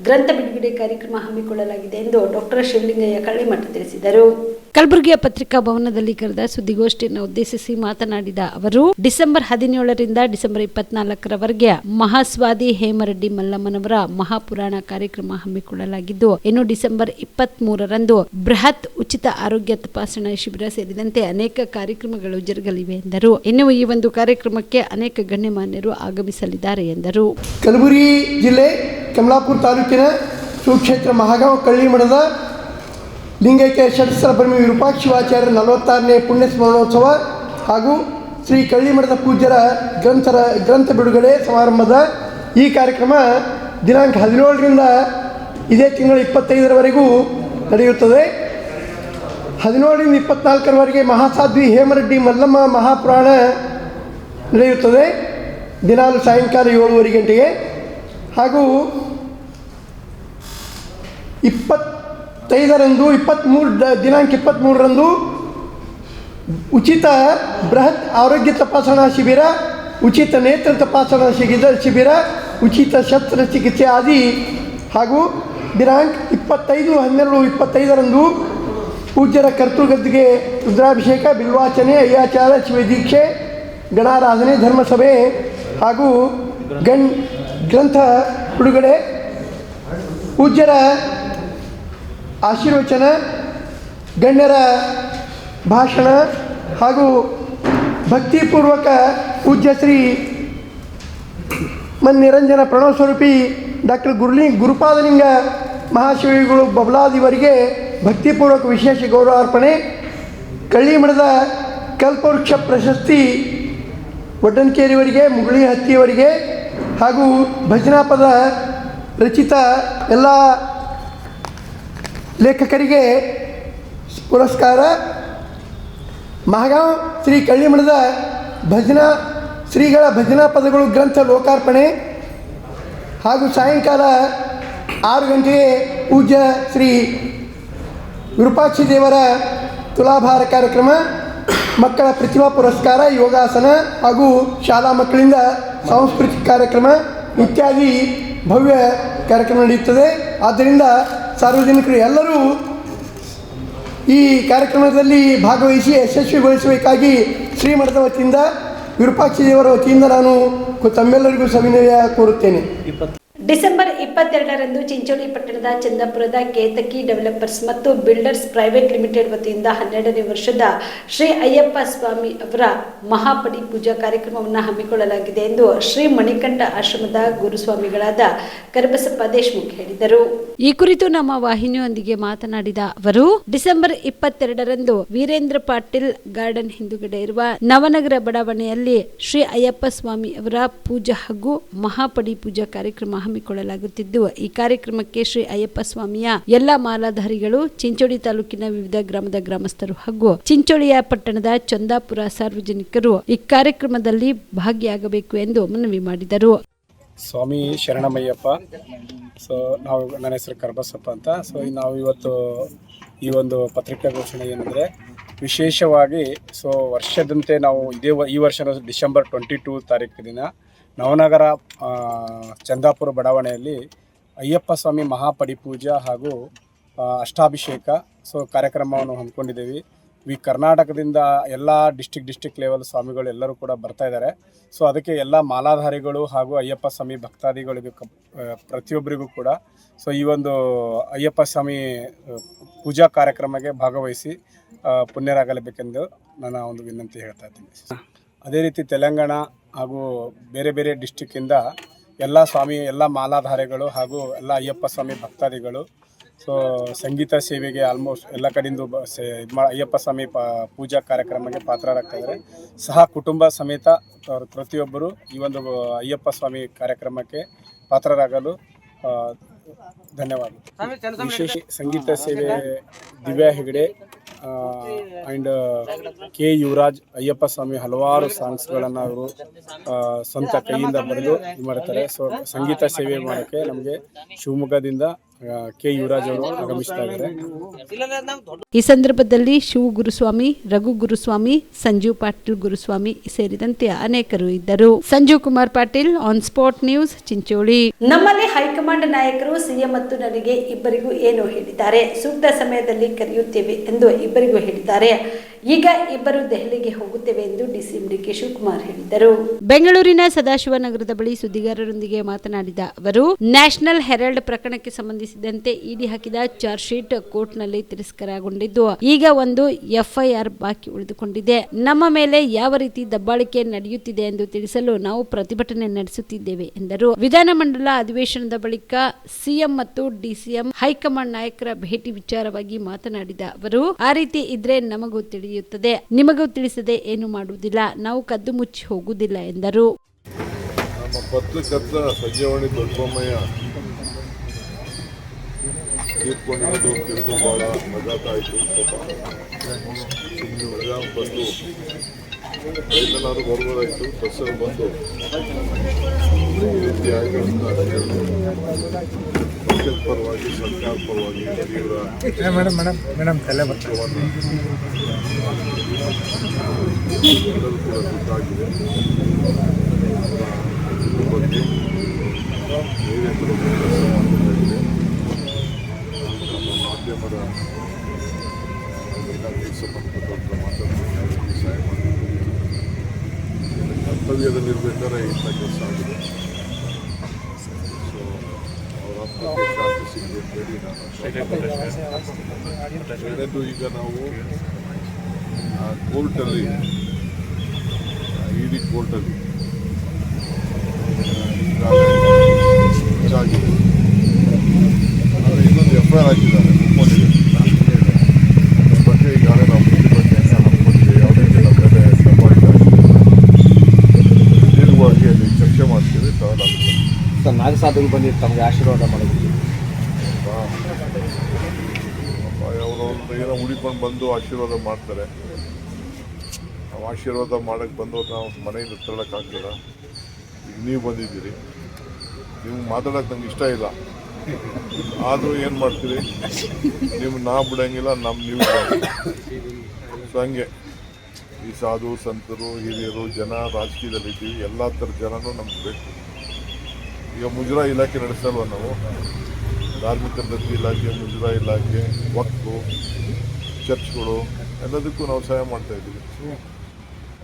ಗ್ರಂಥ ಬಿಡುಗಡೆ ಕಾರ್ಯಕ್ರಮ ಹಮ್ಮಿಕೊಳ್ಳಲಾಗಿದೆ ಎಂದು ಡಾಕ್ಟರ್ ಶಿವಲಿಂಗಯ್ಯ ಕಳ್ಳಿಮಠ ತಿಳಿಸಿದರು. ಕಲಬುರಗಿಯ ಪತ್ರಿಕಾ ಭವನದಲ್ಲಿ ಕರೆದ ಸುದ್ದಿಗೋಷ್ಠಿಯನ್ನು ಉದ್ದೇಶಿಸಿ ಮಾತನಾಡಿದ ಅವರು, ಡಿಸೆಂಬರ್ 17ರಿಂದ ಡಿಸೆಂಬರ್ 24ರವರೆಗೆ ಮಹಾಸ್ವಾದಿ ಹೇಮರೆಡ್ಡಿ ಮಲ್ಲಮ್ಮನವರ ಮಹಾಪುರಾಣ ಕಾರ್ಯಕ್ರಮ ಹಮ್ಮಿಕೊಳ್ಳಲಾಗಿದ್ದು, ಇನ್ನು ಡಿಸೆಂಬರ್ 23ರಂದು ಬೃಹತ್ ಉಚಿತ ಆರೋಗ್ಯ ತಪಾಸಣಾ ಶಿಬಿರ ಸೇರಿದಂತೆ ಅನೇಕ ಕಾರ್ಯಕ್ರಮಗಳು ಜರುಗಲಿವೆ ಎಂದರು. ಇನ್ನು ಈ ಒಂದು ಕಾರ್ಯಕ್ರಮಕ್ಕೆ ಅನೇಕ ಗಣ್ಯಮಾನ್ಯರು ಆಗಮಿಸಲಿದ್ದಾರೆ ಎಂದರು. ಕಲಬುರಗಿ ಜಿಲ್ಲೆ ಕಮಲಾಪುರ ತಾಲೂಕಿನ ಸುಕ್ಷೇತ್ರ ಮಹಾಗಾಂವ ಕಳ್ಳಿಮಠದ ಲಿಂಗೈಕ್ಯ ಷಟ್ಸ್ಥಲ ಬ್ರಹ್ಮ ವಿರೂಪಾಕ್ಷ ಶಿವಾಚಾರ್ಯರ 46ನೇ ಪುಣ್ಯ ಸ್ಮರಣೋತ್ಸವ ಹಾಗೂ ಶ್ರೀ ಕಳ್ಳಿಮಠದ ಪೂಜ್ಯರ ಗ್ರಂಥ ಬಿಡುಗಡೆ ಸಮಾರಂಭದ ಈ ಕಾರ್ಯಕ್ರಮ ದಿನಾಂಕ 17ರಿಂದ ಇದೇ ತಿಂಗಳ 25ರವರೆಗೂ ನಡೆಯುತ್ತದೆ. 17ರಿಂದ 24ರವರೆಗೆ ಮಹಾಸಾಧ್ವಿ ಹೇಮರೆಡ್ಡಿ ಮಲ್ಲಮ್ಮ ಮಹಾಪುರಾಣ ನಡೆಯುತ್ತದೆ ದಿನಾಲು ಸಾಯಂಕಾಲ 7:30 ಗಂಟೆಗೆ. ಹಾಗೂ 25ರಂದು ದಿನಾಂಕ 23ರಂದು ಉಚಿತ ಬೃಹತ್ ಆರೋಗ್ಯ ತಪಾಸಣಾ ಶಿಬಿರ, ಉಚಿತ ನೇತ್ರ ತಪಾಸಣಾ ಶಿಬಿರ, ಉಚಿತ ಶಸ್ತ್ರಚಿಕಿತ್ಸೆ ಆದಿ ಹಾಗೂ ದಿನಾಂಕ 25/12/25ರಂದು ಪೂಜ್ಯರ ಕರ್ತೃಗದ್ದಿಗೆ ರುದ್ರಾಭಿಷೇಕ, ಬಿಲ್ವಾಚನೆ, ಅಯ್ಯಾಚಾರ, ಶಿವದೀಕ್ಷೆ, ಗಣಾರಾಧನೆ, ಧರ್ಮಸಭೆ ಹಾಗೂ ಗ್ರಂಥ ಬಿಡುಗಡೆ, ಪೂಜ್ಯರ ಆಶೀರ್ವಚನ, ಗಣ್ಯರ ಭಾಷಣ ಹಾಗೂ ಭಕ್ತಿಪೂರ್ವಕ ಪೂಜ್ಯ ಶ್ರೀ ಮನ್ನಿರಂಜನ ಪ್ರಣವ ಸ್ವರೂಪಿ ಡಾಕ್ಟರ್ ಗುರುಪಾದಲಿಂಗ ಮಹಾಶಿವಗಳು ಬಬಲಾದಿವರಿಗೆ ಭಕ್ತಿಪೂರ್ವಕ ವಿಶೇಷ ಗೌರವಾರ್ಪಣೆ, ಕಳ್ಳಿಮಠದ ಕಲ್ಪವೃಕ್ಷ ಪ್ರಶಸ್ತಿ ಒಡ್ಡನ್ಕೇರಿಯವರಿಗೆ, ಮುಗುಳಿ ಹತ್ತಿಯವರಿಗೆ ಹಾಗೂ ಭಜನಾ ಪದ ರಚಿತ ಎಲ್ಲ ಲೇಖಕರಿಗೆ ಪುರಸ್ಕಾರ, ಮಹಾಗಾಂವ್ ಶ್ರೀ ಕಳ್ಳಿಮಠದ ಶ್ರೀಗಳ ಭಜನಾ ಪದಗಳು ಗ್ರಂಥ ಲೋಕಾರ್ಪಣೆ ಹಾಗೂ ಸಾಯಂಕಾಲ 6 ಗಂಟೆಗೆ ಪೂಜ್ಯ ಶ್ರೀ ವಿರೂಪಾಕ್ಷ ದೇವರ ತುಲಾಭಾರ ಕಾರ್ಯಕ್ರಮ, ಮಕ್ಕಳ ಪ್ರತಿಭಾ ಪುರಸ್ಕಾರ, ಯೋಗಾಸನ ಹಾಗೂ ಶಾಲಾ ಮಕ್ಕಳಿಂದ ಸಾಂಸ್ಕೃತಿಕ ಕಾರ್ಯಕ್ರಮ ಇತ್ಯಾದಿ ಭವ್ಯ ಕಾರ್ಯಕ್ರಮ ನಡೆಯುತ್ತದೆ. ಆದ್ದರಿಂದ ಸಾರ್ವಜನಿಕರು ಎಲ್ಲರೂ ಈ ಕಾರ್ಯಕ್ರಮದಲ್ಲಿ ಭಾಗವಹಿಸಿ ಯಶಸ್ವಿಗೊಳಿಸಬೇಕಾಗಿ ಶ್ರೀಮಠದ ವತಿಯಿಂದ, ವಿರೂಪಾಕ್ಷ ದೇವರ ವತಿಯಿಂದ ನಾನು ತಮ್ಮೆಲ್ಲರಿಗೂ ಸವಿನಯ ಕೋರುತ್ತೇನೆ. ಡಿಸೆಂಬರ್ 22ರಂದು ಚಿಂಚೋಳಿ ಪಟ್ಟಣದ ಚಂದಾಪುರದ ಕೇತಕಿ ಡೆವಲಪರ್ಸ್ ಮತ್ತು ಬಿಲ್ಡರ್ಸ್ ಪ್ರೈವೇಟ್ ಲಿಮಿಟೆಡ್ ವತಿಯಿಂದ 12ನೇ ವರ್ಷದ ಶ್ರೀ ಅಯ್ಯಪ್ಪ ಸ್ವಾಮಿ ಅವರ ಮಹಾಪಡಿ ಪೂಜಾ ಕಾರ್ಯಕ್ರಮವನ್ನು ಹಮ್ಮಿಕೊಳ್ಳಲಾಗಿದೆ ಎಂದು ಶ್ರೀ ಮಣಿಕಂಠ ಆಶ್ರಮದ ಗುರುಸ್ವಾಮಿಗಳಾದ ಕರಬಸಪ್ಪ ದೇಶಮುಖ್ ಹೇಳಿದರು. ಈ ಕುರಿತು ನಮ್ಮ ವಾಹಿನಿಯೊಂದಿಗೆ ಮಾತನಾಡಿದ ಅವರು, ಡಿಸೆಂಬರ್ 22ರಂದು ವೀರೇಂದ್ರ ಪಾಟೀಲ್ ಗಾರ್ಡನ್ ಹಿಂದುಗಡೆ ಇರುವ ನವನಗರ ಬಡಾವಣೆಯಲ್ಲಿ ಶ್ರೀ ಅಯ್ಯಪ್ಪ ಸ್ವಾಮಿ ಅವರ ಪೂಜಾ ಹಾಗೂ ಮಹಾಪಡಿ ಪೂಜಾ ಕಾರ್ಯಕ್ರಮ ಹಮ್ಮಿಕೊಳ್ಳಲಾಗುತ್ತಿದ್ದು, ಈ ಕಾರ್ಯಕ್ರಮಕ್ಕೆ ಶ್ರೀ ಅಯ್ಯಪ್ಪ ಸ್ವಾಮಿಯ ಎಲ್ಲಾ ಮಾಲಾಧಾರಿಗಳು, ಚಿಂಚೋಳಿ ತಾಲೂಕಿನ ವಿವಿಧ ಗ್ರಾಮದ ಗ್ರಾಮಸ್ಥರು ಹಾಗೂ ಚಿಂಚೋಳಿಯ ಪಟ್ಟಣದ ಚಂದಾಪುರ ಸಾರ್ವಜನಿಕರು ಈ ಕಾರ್ಯಕ್ರಮದಲ್ಲಿ ಭಾಗಿಯಾಗಬೇಕು ಎಂದು ಮನವಿ ಮಾಡಿದರು. ಸ್ವಾಮಿ ಶರಣಮಯ್ಯಪ್ಪ. ನನ್ನ ಹೆಸರು ಕರಬಸಪ್ಪ ಅಂತ. ನಾವು ಇವತ್ತು ಈ ಒಂದು ಪತ್ರಿಕಾಗೋಷ್ಠಿ ಏನಂದರೆ, ವಿಶೇಷವಾಗಿ ವರ್ಷದಂತೆ ನಾವು ಈ ವರ್ಷ ಡಿಸೆಂಬರ್ 22 ತಾರೀಕು ದಿನ ನವನಗರ ಚಂದಾಪುರ ಬಡಾವಣೆಯಲ್ಲಿ ಅಯ್ಯಪ್ಪ ಸ್ವಾಮಿ ಮಹಾಪಡಿ ಪೂಜಾ ಹಾಗೂ ಅಷ್ಟಾಭಿಷೇಕ ಕಾರ್ಯಕ್ರಮವನ್ನು ಹಮ್ಮಿಕೊಂಡಿದ್ದೇವೆ. ಕರ್ನಾಟಕದಿಂದ ಎಲ್ಲ ಡಿಸ್ಟಿಕ್ ಲೆವೆಲ್ ಸ್ವಾಮಿಗಳು ಎಲ್ಲರೂ ಕೂಡ ಬರ್ತಾ ಇದ್ದಾರೆ. ಅದಕ್ಕೆ ಎಲ್ಲ ಮಾಲಾಧಾರಿಗಳು ಹಾಗೂ ಅಯ್ಯಪ್ಪ ಸ್ವಾಮಿ ಭಕ್ತಾದಿಗಳಿಗೂ ಪ್ರತಿಯೊಬ್ಬರಿಗೂ ಕೂಡ ಈ ಒಂದು ಅಯ್ಯಪ್ಪ ಸ್ವಾಮಿ ಪೂಜಾ ಕಾರ್ಯಕ್ರಮಕ್ಕೆ ಭಾಗವಹಿಸಿ ಪುಣ್ಯರಾಗಲೇಬೇಕೆಂದು ನನ್ನ ಒಂದು ವಿನಂತಿ ಹೇಳ್ತಾ ಇದ್ದೀನಿ. ಅದೇ ರೀತಿ ತೆಲಂಗಾಣ ಹಾಗೂ ಬೇರೆ ಬೇರೆ ಡಿಸ್ಟಿಕ್ಕಿಂದ ಎಲ್ಲ ಮಾಲಾಧಾರಿಗಳು ಹಾಗೂ ಎಲ್ಲ ಅಯ್ಯಪ್ಪ ಸ್ವಾಮಿ ಭಕ್ತಾದಿಗಳು ಸೊ ಸಂಗೀತ ಸೇವೆಗೆ ಆಲ್ಮೋಸ್ಟ್ ಎಲ್ಲ ಕಡೆಯಿಂದ ಅಯ್ಯಪ್ಪ ಸ್ವಾಮಿ ಪೂಜಾ ಕಾರ್ಯಕ್ರಮಕ್ಕೆ ಪಾತ್ರರಾಗ್ತಾಯಿದ್ದಾರೆ. ಸಹ ಕುಟುಂಬ ಸಮೇತ ಪ್ರತಿಯೊಬ್ಬರು ಈ ಒಂದು ಅಯ್ಯಪ್ಪ ಸ್ವಾಮಿ ಕಾರ್ಯಕ್ರಮಕ್ಕೆ ಪಾತ್ರರಾಗಲು ಧನ್ಯವಾದ. ವಿಶೇಷ ಸಂಗೀತ ಸೇವೆ ದಿವ್ಯಾ ಹೆಗಡೆ ಆ್ಯಂಡ್ ಕೆ ಯುವರಾಜ್ ಅಯ್ಯಪ್ಪ ಸ್ವಾಮಿ ಹಲವಾರು ಸಾಂಗ್ಸ್ಗಳನ್ನು ಅವರು ಸ್ವಂತ ಕೈಯಿಂದ ಬರೆದು ಇದು ಮಾಡ್ತಾರೆ. ಸೊ ಸಂಗೀತ ಸೇವೆ ಮಾಡೋಕ್ಕೆ ನಮಗೆ ಶಿವಮೊಗ್ಗದಿಂದ ಕೆ ಯುವರಾಜ್ ಅವರು ಆಗಮಿಸ್ತಾ ಇದ್ದಾರೆ. ಈ ಸಂದರ್ಭದಲ್ಲಿ ಶಿವ ಗುರುಸ್ವಾಮಿ, ರಘು ಗುರುಸ್ವಾಮಿ, ಸಂಜೀವ್ ಪಾಟೀಲ್ ಗುರುಸ್ವಾಮಿ ಸೇರಿದಂತೆ ಅನೇಕರು ಇದ್ದರು. Sanjeev Kumar Patil, on spot news, Chincholi. ನಮ್ಮಲ್ಲಿ ಹೈಕಮಾಂಡ್ ನಾಯಕರು ಸಿಎಂ ಮತ್ತು ನನಗೆ ಇಬ್ಬರಿಗೂ ಏನು ಹೇಳಿದ್ದಾರೆ, ಸೂಕ್ತ ಸಮಯದಲ್ಲಿ ಕರೆಯುತ್ತೇವೆ ಎಂದು ಇಬ್ಬರಿಗೂ ಹೇಳಿದ್ದಾರೆ. ಈಗ ಇಬ್ಬರು ದೆಹಲಿಗೆ ಹೋಗುತ್ತೇವೆ ಎಂದು ಡಿಸಿಎಂ ಡಿಕೆ ಶಿವಕುಮಾರ್ ಹೇಳಿದರು. ಬೆಂಗಳೂರಿನ ಸದಾಶಿವನಗರದ ಬಳಿ ಸುದ್ದಿಗಾರರೊಂದಿಗೆ ಮಾತನಾಡಿದ ಅವರು, ನ್ಯಾಷನಲ್ ಹೆರಾಲ್ಡ್ ಪ್ರಕರಣಕ್ಕೆ ಸಂಬಂಧಿಸಿದಂತೆ ಇಡಿ ಹಾಕಿದ ಚಾರ್ಜ್ ಶೀಟ್ ಕೋರ್ಟ್ನಲ್ಲಿ ತಿರಸ್ಕಾರಗೊಂಡಿದ್ದು, ಈಗ ಒಂದು ಎಫ್ಐಆರ್ ಬಾಕಿ ಉಳಿದುಕೊಂಡಿದೆ. ನಮ್ಮ ಮೇಲೆ ಯಾವ ರೀತಿ ದಬ್ಬಾಳಿಕೆ ನಡೆಯುತ್ತಿದೆ ಎಂದು ತಿಳಿಸಲು ನಾವು ಪ್ರತಿಭಟನೆ ನಡೆಸುತ್ತಿದ್ದೇವೆ ಎಂದರು. ವಿಧಾನಮಂಡಲ ಅಧಿವೇಶನದ ಬಳಿಕ ಸಿಎಂ ಮತ್ತು ಡಿಸಿಎಂ ಹೈಕಮಾಂಡ್ ನಾಯಕರ ಭೇಟಿ ವಿಚಾರವಾಗಿ ಮಾತನಾಡಿದ ಅವರು, ಆ ರೀತಿ ಇದ್ರೆ ನಮಗೂ ತಿಳಿಯುತ್ತದೆ, ನಿಮಗೂ ತಿಳಿಸದೆ ಏನು ಮಾಡುವುದಿಲ್ಲ, ನಾವು ಕದ್ದು ಮುಚ್ಚಿ ಹೋಗುವುದಿಲ್ಲ ಎಂದರು. ನಮ್ಮ ಪತ್ರಕರ್ತ ಸಂಜೀವನಿ ದೊಡ್ಡಬೊಮ್ಮಯ್ಯ ತೀರ್ಕೊಂಡಿದ್ದು ತಿಳಿದು ಭಾಳ ಮಜಾತಾಯಿತು. ಮಜಾ ಬಂದು ರೈತನಾದ್ರು ಬರ್ಬೋದಾಯಿತು, ಬಸ್ಸಲ್ಲಿ ಬಂದು ಈ ರೀತಿಯಾಗಿ ಪಕ್ಷದ ಪರವಾಗಿ ಸರ್ಕಾರ ಪರವಾಗಿ ತೀವ್ರ ಕೂಡ ಗೊತ್ತಾಗಿದೆ. ಇದ್ರ ಬಗ್ಗೆ ನೀವೇಂದ್ರ ಮಾತಾಡಿದೆ ನಮ್ಮ ಮಾಧ್ಯಮದ ಇಲಾಖೆಗೆ ಸಂಬಂಧಪಟ್ಟಂಥ ಮಾತಾಡೋದಕ್ಕೆ ಸಹಾಯ ಮಾಡಿದ್ದೀವಿ. ಕರ್ತವ್ಯದಲ್ಲಿರ್ಬೇಕಾದ್ರೆ ಇಂಥ ಕೆಲಸ ಆಗಿದೆ. ಸೊ ಅವರ ಆತ್ಮಕ್ಕೆ ಶಾಂತಿ ಸಿಗಲಿ ಅಂತೇಳಿ ನಾನು ಎರಡನೇದು, ಈಗ ನಾವು ಕೋರ್ಟಲ್ಲಿ ಇಡಿ ಕೋರ್ಟಲ್ಲಿ ಇದಾಗಿದೆ. ಆದರೆ ಇನ್ನೊಂದು ಎಫ್ಐಆರ್ ಹಾಕಿದ್ದಾರೆ ಬಗ್ಗೆ. ಈಗಾಗಲೇ ನಾವು ಪ್ರತಿಭಟನೆಯನ್ನು ಹಮ್ಮಿಕೊಂಡಿದ್ದೇವೆ. ಯಾವುದೇ ನಮ್ಮ ಮೇಲೆ ದಬ್ಬಾಳಿಕೆ ದೀರ್ಘವಾಗಿ ಅಲ್ಲಿ ಚರ್ಚೆ ಮಾಡ್ತೀವಿ. ತಗೊಳ್ಳಾಗುತ್ತೆ ಸರ್, ನಾಗಸಾಧುಗಳು ಬಂದಿದ್ದು ತಮಗೆ ಆಶೀರ್ವಾದ ಮಾಡಿದ್ವಿ. ಅವರವ್ರನ್ನ ಏನೋ ಹುಡಿಕೊಂಡು ಬಂದು ಆಶೀರ್ವಾದ ಮಾಡ್ತಾರೆ. ನಾವು ಆಶೀರ್ವಾದ ಮಾಡೋಕ್ಕೆ ಬಂದವ್ರು ನಾವು ಮನೆಯಿಂದ ತಗೊಳಕ್ಕಾಗ್ತದ? ಈಗ ನೀವು ಬಂದಿದ್ದೀರಿ, ನೀವು ಮಾತಾಡೋಕೆ ನಂಗೆ ಇಷ್ಟ ಇಲ್ಲ, ಆದರೂ ಏನು ಮಾಡ್ತೀರಿ, ನೀವು ನಾ ಬಿಡೋಂಗಿಲ್ಲ, ನೀವು ಸೊ ಹಂಗೆ ಈ ಸಾಧು ಸಂತರು ಹಿರಿಯರು ಜನ ರಾಜಕೀಯದಲ್ಲಿದ್ದೀವಿ. ಎಲ್ಲ ಥರದ ಜನನೂ ನಮ್ಗೆ ಬೇಕು. ಈಗ ಮುಜರಾ ಇಲಾಖೆ ನಡೆಸಲ್ವ ನಾವು? ಧಾರ್ಮಿಕ ದತ್ತಿ ಇಲಾಖೆ, ಮುಜರಾ ಇಲಾಖೆ, ವಕ್ಫು, ಚರ್ಚ್ಗಳು ಎಲ್ಲದಕ್ಕೂ ನಾವು ಸಹಾಯ ಮಾಡ್ತಾಯಿದ್ದೀವಿ.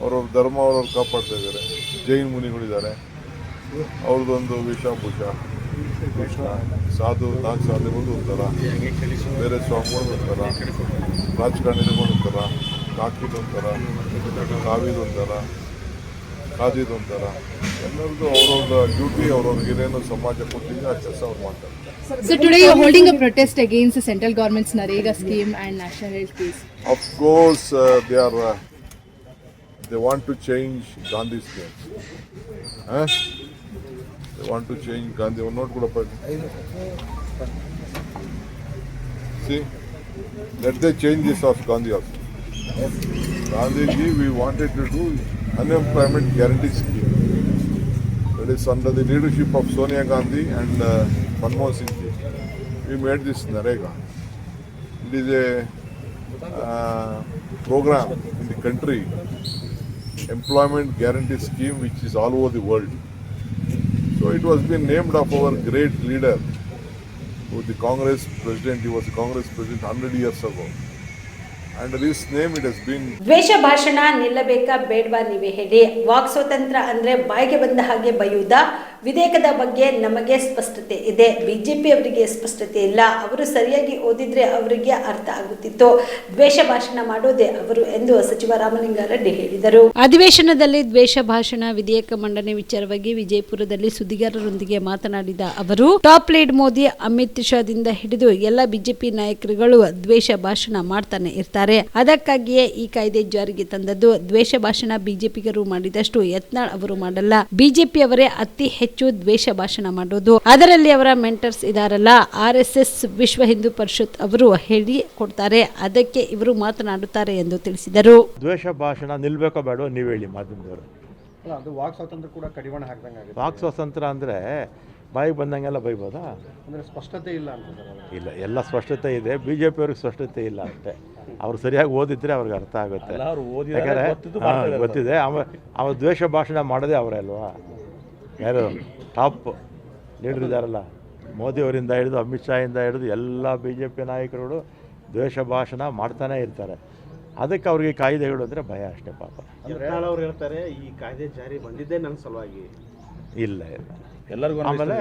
ಅವ್ರವ್ರ ಧರ್ಮ ಅವ್ರವ್ರು ಕಾಪಾಡ್ತಾ ಇದ್ದಾರೆ. ಜೈನ್ ಮುನಿಗಳಿದ್ದಾರೆ, ಅವ್ರದ್ದೊಂದು ವೇಷಭೂಷ ಕೃಷ್ಣ ಸಾಧು ನಾಲ್ಕು ಸಾಧುಗಳು ಒಂಥರ, ಬೇರೆ ಸ್ವಾಮಿಗಳು ಒಂಥರ, ರಾಜಕಾರಣಿಗಳು ಒಂಥರ, ಕಾಕಿದೊಂಥರ, ಕಾವಿದೊಂಥರ, ಕಾದಿದೊಂಥರ, ಎಲ್ಲರದ್ದು ಅವ್ರವ್ರ ಡ್ಯೂಟಿ ಅವ್ರವ್ರಿಗೆ ಏನೇನು ಸಮಾಜ ಕೊಟ್ಟಿದೆ ಆ ಕೆಲಸ ಅವ್ರು ಮಾಡ್ತಾರೆ. So today you're holding a protest against the central government's Narega scheme and national health case. Of course, they want to change Gandhi scheme. They want to change Gandhi. Not good. See, let them change this of Gandhi also. Gandhiji, we wanted to do unemployment guarantee scheme. That is under the leadership of Sonia Gandhi and Manmohan Singh ji. We made this Narega. It is a program in the country, employment guarantee scheme, which is all over the world. So it was been named of our great leader, who the Congress president. He was the Congress president 100 years ago. Under his name it has been. ದ್ವೇಷ ಭಾಷಣ ನಿಲ್ಲಬೇಕಾ ಬೇಡವಾ ನೀವೇ ಹೇಳಿ. Walk ಸ್ವಾತಂತ್ರ್ಯ ಅಂದ್ರೆ ಬಾಯಿಗೆ ಬಂದ ಹಾಗೆ ಬೈಯುವುದಾ, ವಿಧೇಯಕದ ಬಗ್ಗೆ ನಮಗೆ ಸ್ಪಷ್ಟತೆ ಇದೆ, ಬಿಜೆಪಿ ಅವರಿಗೆ ಸ್ಪಷ್ಟತೆ ಇಲ್ಲ. ಅವರು ಸರಿಯಾಗಿ ಓದಿದ್ರೆ ಅವರಿಗೆ ಅರ್ಥ ಆಗುತ್ತಿತ್ತು. ದ್ವೇಷ ಭಾಷಣ ಮಾಡೋದೇ ಅವರು ಎಂದು ಸಚಿವ ರಾಮಲಿಂಗಾರೆಡ್ಡಿ ಹೇಳಿದರು. ಅಧಿವೇಶನದಲ್ಲಿ ದ್ವೇಷ ಭಾಷಣ ವಿಧೇಯಕ ಮಂಡನೆ ವಿಚಾರವಾಗಿ ವಿಜಯಪುರದಲ್ಲಿ ಸುದ್ದಿಗಾರರೊಂದಿಗೆ ಮಾತನಾಡಿದ ಅವರು, ಟಾಪ್ ಲೀಡ್ ಮೋದಿ, ಅಮಿತ್ ಶಾದಿಂದ ಹಿಡಿದು ಎಲ್ಲ ಬಿಜೆಪಿ ನಾಯಕರುಗಳು ದ್ವೇಷ ಭಾಷಣ ಮಾಡ್ತಾನೆ ಇರ್ತಾರೆ. ಅದಕ್ಕಾಗಿಯೇ ಈ ಕಾಯ್ದೆ ಜಾರಿಗೆ ತಂದದ್ದು. ದ್ವೇಷ ಭಾಷಣ ಬಿಜೆಪಿಗರು ಮಾಡಿದಷ್ಟು ಯತ್ನಾಳ್ ಅವರು ಮಾಡಲ್ಲ. ಬಿಜೆಪಿ ಅವರೇ ಅತಿ ಹೆಚ್ಚು ದ್ವೇಷ ಭಾಷಣ ಮಾಡೋದು. ಅದರಲ್ಲಿ ಅವರ ಮೆಂಟರ್ಸ್ ಇದಾರಲ್ಲ, RSS ವಿಶ್ವ ಹಿಂದೂ ಪರಿಷತ್ ಅವರು ಹೇಳಿ ಕೊಡ್ತಾರೆ, ಅದಕ್ಕೆ ಇವರು ಮಾತನಾಡುತ್ತಾರೆ ಎಂದು ತಿಳಿಸಿದರು. ದ್ವೇಷ ಭಾಷಣ ನಿಲ್ಬೇಕೋ ಬೇಡೋ ನೀವು ಹೇಳಿ ಮಾಧ್ಯಮದವರು. ಅದು ವಾಕ್ ಸ್ವಾತಂತ್ರ್ಯ ಕೂಡ ಕಡಿವಾಣ ಹಾಕ್ದಂಗೆ ಆಗುತ್ತೆ. ವಾಕ್ ಸ್ವಾತಂತ್ರ್ಯ ಅಂದರೆ ಬಾಯಿಗೆ ಬಂದಂಗೆಲ್ಲ ಬೈಬೋದಾ? ಅಂದರೆ ಸ್ಪಷ್ಟತೆ ಇಲ್ಲ ಅಂತ ಇಲ್ಲ, ಎಲ್ಲ ಸ್ಪಷ್ಟತೆ ಇದೆ. BJP-ಅವ್ರಿಗೆ ಸ್ಪಷ್ಟತೆ ಇಲ್ಲ ಅಷ್ಟೇ. ಅವ್ರು ಸರಿಯಾಗಿ ಓದಿದ್ರೆ ಅವ್ರಿಗೆ ಅರ್ಥ ಆಗುತ್ತೆ. ಯಾಕಂದರೆ ಗೊತ್ತಿದೆ. ಅವ ದ್ವೇಷ ಭಾಷಣ ಮಾಡೋದೇ ಅವರೇ ಅಲ್ವಾ? ಯಾರು ಟಾಪ್ ಲೀಡರ್ ಇದ್ದಾರಲ್ಲ, ಮೋದಿಯವರಿಂದ ಹಿಡಿದು ಅಮಿತ್ ಶಾಯಿಂದ ಹಿಡಿದು ಎಲ್ಲ BJP ನಾಯಕರುಗಳು ದ್ವೇಷ ಭಾಷಣ ಮಾಡ್ತಾನೆ ಇರ್ತಾರೆ. ಅದಕ್ಕೆ ಅವ್ರಿಗೆ ಕಾಯ್ದೆಗಳು ಅಂದರೆ ಭಯ ಅಷ್ಟೇ ಪಾಪ. ಅವ್ರು ಹೇಳ್ತಾರೆ ಈ ಕಾಯ್ದೆ ಜಾರಿ ಬಂದಿದ್ದೇ ನನ್ನ ಸಲುವಾಗಿ. ಇಲ್ಲ ಎಲ್ಲರಿಗೂ. ಆಮೇಲೆ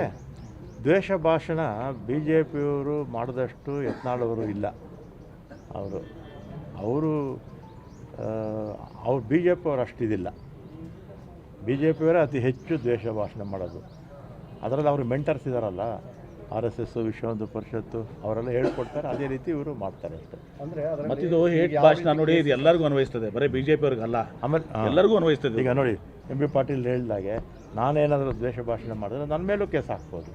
ದ್ವೇಷ ಭಾಷಣ BJP-ಯವರು ಮಾಡಿದಷ್ಟು ಯತ್ನಾಳವರು ಇಲ್ಲ. ಅವರು BJP-ಯವರು ಅಷ್ಟಿದಿಲ್ಲ. BJP-ಯವರೇ ಅತಿ ಹೆಚ್ಚು ದ್ವೇಷ ಭಾಷಣ ಮಾಡೋದು. ಅದರಲ್ಲಿ ಅವ್ರ ಮೆಂಟರ್ಸ್ ಇದ್ದಾರಲ್ಲ, RSS ವಿಶ್ವ ಹಿಂದೂ ಪರಿಷತ್ತು, ಅವರೆಲ್ಲ ಹೇಳ್ಕೊಡ್ತಾರೆ. ಅದೇ ರೀತಿ ಇವರು ಮಾಡ್ತಾರೆ ಅಷ್ಟೇ. ಅಂದರೆ ಮತ್ತಿದು ಹೇಟ್ ಭಾಷಣ ನೋಡಿ, ಇದು ಎಲ್ಲರಿಗೂ ಅನ್ವಯಿಸ್ತದೆ, ಬರೀ BJP-ಅವ್ರಿಗಲ್ಲ, ಆಮೇಲೆ ಎಲ್ಲರಿಗೂ ಅನ್ವಯಿಸ್ತದೆ. ಈಗ ನೋಡಿ, MB ಪಾಟೀಲ್ ಹೇಳಿದಾಗೆ ನಾನೇನಾದರೂ ದ್ವೇಷ ಭಾಷಣ ಮಾಡಿದ್ರೆ ನನ್ನ ಮೇಲೂ ಕೇಸ್ ಹಾಕ್ಬೋದು.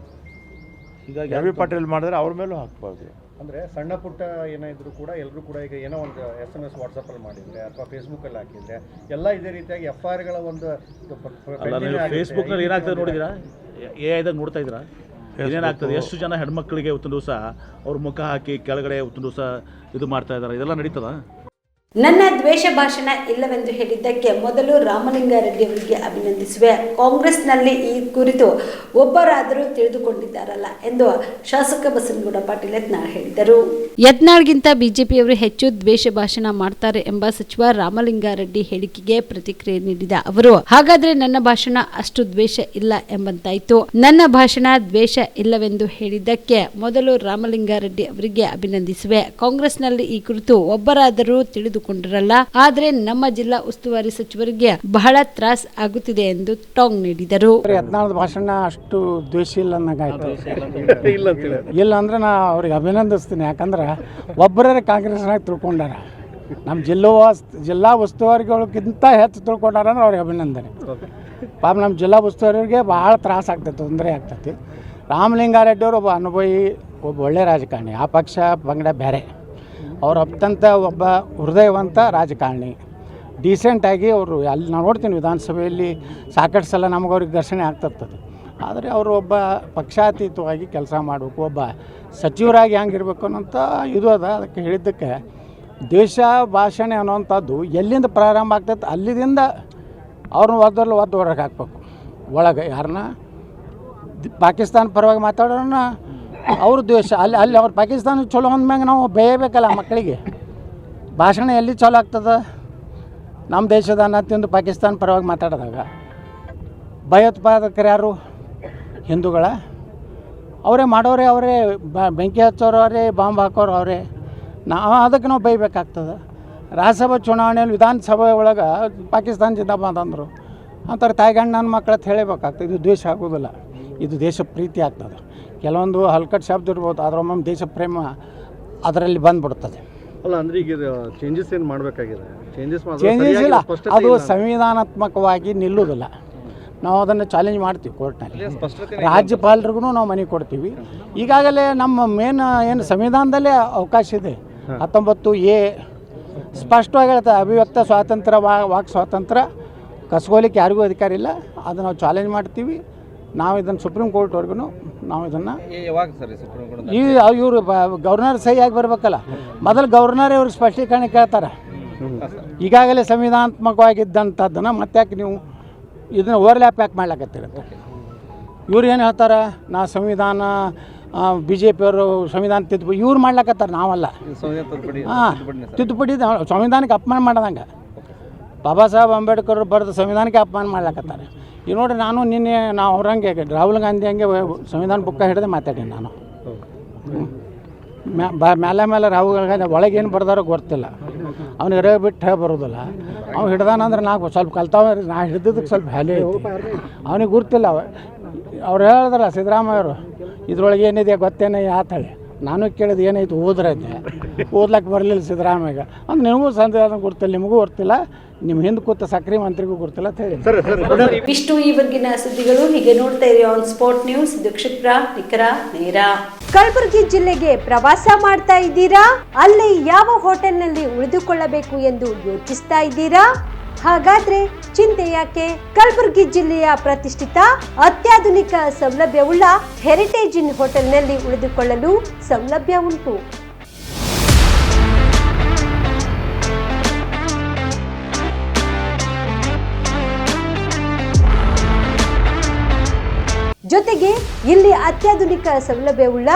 ಹೀಗಾಗಿ MB ಪಾಟೀಲ್ ಮಾಡಿದ್ರೆ ಅವ್ರ ಮೇಲೂ ಹಾಕ್ಬೋದು. ಅಂದರೆ ಸಣ್ಣ ಪುಟ್ಟ ಏನಾದರೂ ಕೂಡ ಎಲ್ಲರೂ ಕೂಡ ಈಗ ಏನೋ ಒಂದು SMS ವಾಟ್ಸಪ್ಪಲ್ಲಿ ಮಾಡಿದರೆ ಅಥವಾ ಫೇಸ್ಬುಕ್ಕಲ್ಲಿ ಹಾಕಿದರೆ ಎಲ್ಲ ಇದೇ ರೀತಿಯಾಗಿ FIR-ಗಳ ಒಂದು ಫೇಸ್ಬುಕ್ನಲ್ಲಿ ಏನಾಗ್ತದೆ ನೋಡಿದ್ದೀರಾ? AI-ದಾಗ ನೋಡ್ತಾ ಇದ್ದೀರಾ ಏನೇನಾಗ್ತದೆ? ಎಷ್ಟು ಜನ ಹೆಣ್ಮಕ್ಳಿಗೆ ಇವತ್ತಿನ ದಿವಸ ಅವ್ರ ಮುಖ ಹಾಕಿ ಕೆಳಗಡೆ ಇವತ್ತಿನ ದಿವಸ ಇದು ಮಾಡ್ತಾ ಇದ್ದಾರೆ. ಇದೆಲ್ಲ ನಡೀತದ? ನನ್ನ ದ್ವೇಷ ಭಾಷಣ ಇಲ್ಲವೆಂದು ಹೇಳಿದ್ದಕ್ಕೆ ಮೊದಲು ರಾಮಲಿಂಗಾರೆಡ್ಡಿ ಅವರಿಗೆ ಅಭಿನಂದಿಸುವೆ. ಕಾಂಗ್ರೆಸ್ನಲ್ಲಿ ಈ ಕುರಿತು ಒಬ್ಬರಾದರೂ ತಿಳಿದುಕೊಂಡಿದ್ದಾರಲ್ಲ ಎಂದು ಶಾಸಕ ಬಸನಗೌಡ ಪಾಟೀಲ್ ಯತ್ನಾಳ್ ಹೇಳಿದರು. ಯತ್ನಾಳ್ಗಿಂತ ಬಿಜೆಪಿಯವರು ಹೆಚ್ಚು ದ್ವೇಷ ಭಾಷಣ ಮಾಡ್ತಾರೆ ಎಂಬ ಸಚಿವ ರಾಮಲಿಂಗಾರೆಡ್ಡಿ ಹೇಳಿಕೆಗೆ ಪ್ರತಿಕ್ರಿಯೆ ನೀಡಿದ ಅವರು, ಹಾಗಾದ್ರೆ ನನ್ನ ಭಾಷಣ ಅಷ್ಟು ದ್ವೇಷ ಇಲ್ಲ ಎಂಬಂತಾಯ್ತು. ನನ್ನ ಭಾಷಣ ದ್ವೇಷ ಇಲ್ಲವೆಂದು ಹೇಳಿದ್ದಕ್ಕೆ ಮೊದಲು ರಾಮಲಿಂಗಾರೆಡ್ಡಿ ಅವರಿಗೆ ಅಭಿನಂದಿಸುವೆ. ಕಾಂಗ್ರೆಸ್ನಲ್ಲಿ ಈ ಕುರಿತು ಒಬ್ಬರಾದರೂ ತಿಳಿದುಕೊಂಡಿರಲ್ಲ, ಆದ್ರೆ ನಮ್ಮ ಜಿಲ್ಲಾ ಉಸ್ತುವಾರಿ ಸಚಿವರಿಗೆ ಬಹಳ ತ್ರಾಸ ಆಗುತ್ತಿದೆ ಎಂದು ಟಾಂಗ್ ನೀಡಿದರು. ಯತ್ನಾಳ್ ಭಾಷಣ ಅಷ್ಟು ದ್ವೇಷ ಇಲ್ಲ ಅನ್ನಂಗಾಯ್ತು. ಇಲ್ಲ ಅಂದ್ರೆ ನಾ ಅವ್ರಿಗೆ ಅಭಿನಂದಿಸ್ತೀನಿ. ಯಾಕಂದ್ರೆ ಒಬ್ಬರೇ ಕಾಂಗ್ರೆಸ್ನಾಗ ತಿಳ್ಕೊಂಡಾರ. ನಮ್ಮ ಜಿಲ್ಲಾ ಉಸ್ತುವಾರಿಗಳಿಗಿಂತ ಹೆಚ್ಚು ತಿಳ್ಕೊಂಡಾರ ಅಂದ್ರೆ ಅವ್ರಿಗೆ ಅಭಿನಂದನೆ. ಪಾಪ ನಮ್ಮ ಜಿಲ್ಲಾ ಉಸ್ತುವಾರಿಗೆ ಭಾಳ ತ್ರಾಸ ಆಗ್ತೈತೆ, ತೊಂದರೆ ಆಗ್ತೈತಿ. ರಾಮಲಿಂಗಾರೆಡ್ಡಿ ಅವರು ಒಬ್ಬ ಅನುಭವಿ, ಒಬ್ಬ ಒಳ್ಳೆ ರಾಜಕಾರಣಿ. ಆ ಪಕ್ಷ ಪಂಗಡ ಬೇರೆ. ಅವ್ರು ಅತ್ಯಂತ ಒಬ್ಬ ಹೃದಯವಂತ ರಾಜಕಾರಣಿ. ಡೀಸೆಂಟಾಗಿ ಅವರು ಅಲ್ಲಿ ನಾವು ನೋಡ್ತೀನಿ ವಿಧಾನಸಭೆಯಲ್ಲಿ ಸಾಕಷ್ಟು ಸಲ ನಮಗವ್ರಿಗೆ ಘರ್ಷಣೆ ಆಗ್ತಿರ್ತದೆ. ಆದರೆ ಅವರು ಒಬ್ಬ ಪಕ್ಷಾತೀತವಾಗಿ ಕೆಲಸ ಮಾಡಬೇಕು, ಒಬ್ಬ ಸಚಿವರಾಗಿ ಹೆಂಗಿರ್ಬೇಕು ಅನ್ನೋಂಥ ಇದು ಅದ. ಅದಕ್ಕೆ ಹೇಳಿದ್ದಕ್ಕೆ ದೇಶ ಭಾಷಣ ಅನ್ನೋವಂಥದ್ದು ಎಲ್ಲಿಂದ ಪ್ರಾರಂಭ ಆಗ್ತೈತೆ ಅಲ್ಲಿಂದ ಅವ್ರನ್ನ ಒದ್ದು ಹೊರಗೆ ಹಾಕ್ಬೇಕು. ಒಳಗೆ ಯಾರನ್ನ ಪಾಕಿಸ್ತಾನ ಪರವಾಗಿ ಮಾತಾಡೋಣ ಅವ್ರ ದ್ವೇಷ ಅಲ್ಲಿ ಅವ್ರು ಪಾಕಿಸ್ತಾನ ಚಲೋ ಅಂದ್ಮ್ಯಾಗ ನಾವು ಬೇಯಬೇಕಲ್ಲ ಮಕ್ಕಳಿಗೆ. ಭಾಷಣ ಎಲ್ಲಿ ಚಲೋ ಆಗ್ತದೆ? ನಮ್ಮ ದೇಶದ ಅನ್ನ ತಿಂದು ಪಾಕಿಸ್ತಾನ ಪರವಾಗಿ ಮಾತಾಡಿದಾಗ ಭಯೋತ್ಪಾದಕರು ಯಾರು? ಹಿಂದೂಗಳ ಅವರೇ ಮಾಡೋರೆ, ಅವರೇ ಬೆಂಕಿ ಹಚ್ಚೋರು ಅವರೇ, ಬಾಂಬ್ ಹಾಕೋರು ಅವರೇ. ಅದಕ್ಕೆ ನಾವು ಬೈಬೇಕಾಗ್ತದೆ. ರಾಜ್ಯಸಭಾ ಚುನಾವಣೆಯಲ್ಲಿ ವಿಧಾನಸಭೆ ಒಳಗೆ ಪಾಕಿಸ್ತಾನ ಜಿಂದಾಬಾದ್ ಅಂದರು ಅಂತಾರೆ. ತಾಯಿಗಂಡು ನನ್ನ ಮಕ್ಕಳ ಅಂತ ಹೇಳಬೇಕಾಗ್ತದೆ. ಇದು ದ್ವೇಷ ಆಗೋದಿಲ್ಲ, ಇದು ದೇಶ ಪ್ರೀತಿ ಆಗ್ತದೆ. ಕೆಲವೊಂದು ಹಲ್ಕಟ್ಟು ಶಬ್ದ ಇರ್ಬೋದು, ಅದರ ಒಮ್ಮೊಮ್ಮೆ ದೇಶ ಪ್ರೇಮ ಅದರಲ್ಲಿ ಬಂದುಬಿಡ್ತದೆ. ಅಲ್ಲ ಅಂದ್ರೆ ಈಗ ಚೇಂಜಸ್ ಏನು ಮಾಡಬೇಕಾಗಿದೆ? ಚೇಂಜಸ್ ಇಲ್ಲ, ಅದು ಸಂವಿಧಾನಾತ್ಮಕವಾಗಿ ನಿಲ್ಲುವುದಿಲ್ಲ. ನಾವು ಅದನ್ನು ಚಾಲೆಂಜ್ ಮಾಡ್ತೀವಿ ಕೋರ್ಟ್ನಲ್ಲಿ. ರಾಜ್ಯಪಾಲರಿಗೂ ನಾವು ಮನೆ ಕೊಡ್ತೀವಿ. ಈಗಾಗಲೇ ನಮ್ಮ ಮೇನ್ ಏನು ಸಂವಿಧಾನದಲ್ಲೇ ಅವಕಾಶ ಇದೆ. 19A ಸ್ಪಷ್ಟವಾಗಿ ಹೇಳ್ತಾರೆ, ಅಭಿವ್ಯಕ್ತ ಸ್ವಾತಂತ್ರ್ಯ, ವಾಕ್ ಸ್ವಾತಂತ್ರ್ಯ ಕಸ್ಕೋಲಿಕ್ಕೆ ಯಾರಿಗೂ ಅಧಿಕಾರ ಇಲ್ಲ. ಅದು ನಾವು ಚಾಲೆಂಜ್ ಮಾಡ್ತೀವಿ. ನಾವು ಇದನ್ನು ಸುಪ್ರೀಂ ಕೋರ್ಟ್ವರೆಗೂ ನಾವು ಇದನ್ನು ಇವರು ಗವರ್ನರ್ ಸಹಿಯಾಗಿ ಬರಬೇಕಲ್ಲ. ಮೊದಲು ಗವರ್ನರ್ ಇವ್ರಿಗೆ ಸ್ಪಷ್ಟೀಕರಣ ಕೇಳ್ತಾರೆ. ಈಗಾಗಲೇ ಸಂವಿಧಾನಾತ್ಮಕವಾಗಿದ್ದಂಥದ್ದನ್ನು ಮತ್ತೆ ಯಾಕೆ ನೀವು ಇದನ್ನು ಓವರ್ಲ್ಯಾಪ್ ಯಾಕೆ ಮಾಡ್ಲಾಕತ್ತೀರಂತ ಇವ್ರು ಏನು ಹೇಳ್ತಾರೆ? ನಾ ಸಂವಿಧಾನ BJP-ಯವರು ಸಂವಿಧಾನ ತಿದ್ದುಪಡಿ ಇವ್ರು ಮಾಡ್ಲಾಕತ್ತಾರೆ, ನಾವಲ್ಲ. ತಿದ್ದುಪಡಿ ಸಂವಿಧಾನಕ್ಕೆ ಅಪಮಾನ ಮಾಡ್ದಂಗೆ. ಬಾಬಾ ಸಾಹೇಬ್ ಅಂಬೇಡ್ಕರ್ ಬರೆದ ಸಂವಿಧಾನಕ್ಕೆ ಅಪಮಾನ ಮಾಡ್ಲಾಕತ್ತಾರೆ. ಈಗ ನೋಡಿ ನಾನು ನಿನ್ನೆ ನಾವು ಅವ್ರಂಗೆ ರಾಹುಲ್ ಗಾಂಧಿ ಹಂಗೆ ಸಂವಿಧಾನ ಬುಕ್ಕ ಹಿಡಿದು ಮಾತಾಡೀನಿ ನಾನು. ಮೇಲೆ ರಾಹುಲ್ ಗಾಂಧಿ ಒಳಗೇನು ಬರ್ದಾರೋ ಗೊತ್ತಿಲ್ಲ, ಅವ್ನಿಗೆ ರೇ ಬಿಟ್ಟು ಬರೋದಿಲ್ಲ. ಅವ್ನು ಹಿಡ್ದಾನಂದ್ರೆ ನಾವು ಸ್ವಲ್ಪ ಕಲ್ತಾವ, ನಾ ಹಿಡಿದಕ್ಕೆ ಸ್ವಲ್ಪ ವ್ಯಾಲ್ಯೂ ಐತಿ, ಅವನಿಗೆ ಗುರ್ತಿಲ್ಲ. ಅವ್ರು ಹೇಳಿದ್ರಲ್ಲ ಸಿದ್ದರಾಮಯ್ಯವರು, ಇದ್ರೊಳಗೆ ಏನಿದೆ ಗೊತ್ತೇನೆ ಆತಳಿ. ನಾನು ಕೇಳಿದ ಏನೈತೆ ಓದ್ರೈತೆ, ಓದ್ಲಕ್ಕೆ ಬರಲಿಲ್ಲ ಸಿದ್ದರಾಮಯ್ಯ ಅಂದ್ರೆ ನಿಮಗೂ ಸಂವಿಧಾನ ಗೊತ್ತಿಲ್ಲ, ನಿಮಗೂ ಗೊತ್ತಿಲ್ಲ, ನಿಮ್ಮ ಹಿಂದೆ ಕೂತ ಸಕ್ರೆ ಮಂತ್ರಿಗೂ ಗೊತ್ತಿಲ್ಲ ಅಂತ ಹೇಳಿ. ಇಷ್ಟು ಈವರೆಗಿನ ಸುದ್ದಿಗಳು. ಹೀಗೆ ನೋಡ್ತಾ ಇರಿ ಆನ್ ಸ್ಪಾಟ್ ನ್ಯೂಸ್. ಇದು ಕ್ಷಿಪ್ರ, ನಿಖರ, ನೇರ. ಕಲಬುರಗಿ ಜಿಲ್ಲೆಗೆ ಪ್ರವಾಸ ಮಾಡ್ತಾ ಇದ್ದೀರಾ? ಅಲ್ಲಿ ಯಾವ ಹೋಟೆಲ್ನಲ್ಲಿ ಉಳಿದುಕೊಳ್ಳಬೇಕು ಎಂದು ಯೋಚಿಸ್ತಾ ಇದ್ದೀರಾ? ಹಾಗಾದ್ರೆ ಚಿಂತೆ ಯಾಕೆ? ಕಲಬುರಗಿ ಜಿಲ್ಲೆಯ ಪ್ರತಿಷ್ಠಿತ ಅತ್ಯಾಧುನಿಕ ಸೌಲಭ್ಯವುಳ್ಳ ಹೆರಿಟೇಜ್ ಇನ್ ಹೋಟೆಲ್ನಲ್ಲಿ ಉಳಿದುಕೊಳ್ಳಲು ಸೌಲಭ್ಯ ಉಂಟು. ಜೊತೆಗೆ ಇಲ್ಲಿ ಅತ್ಯಾಧುನಿಕ ಸೌಲಭ್ಯವುಳ್ಳ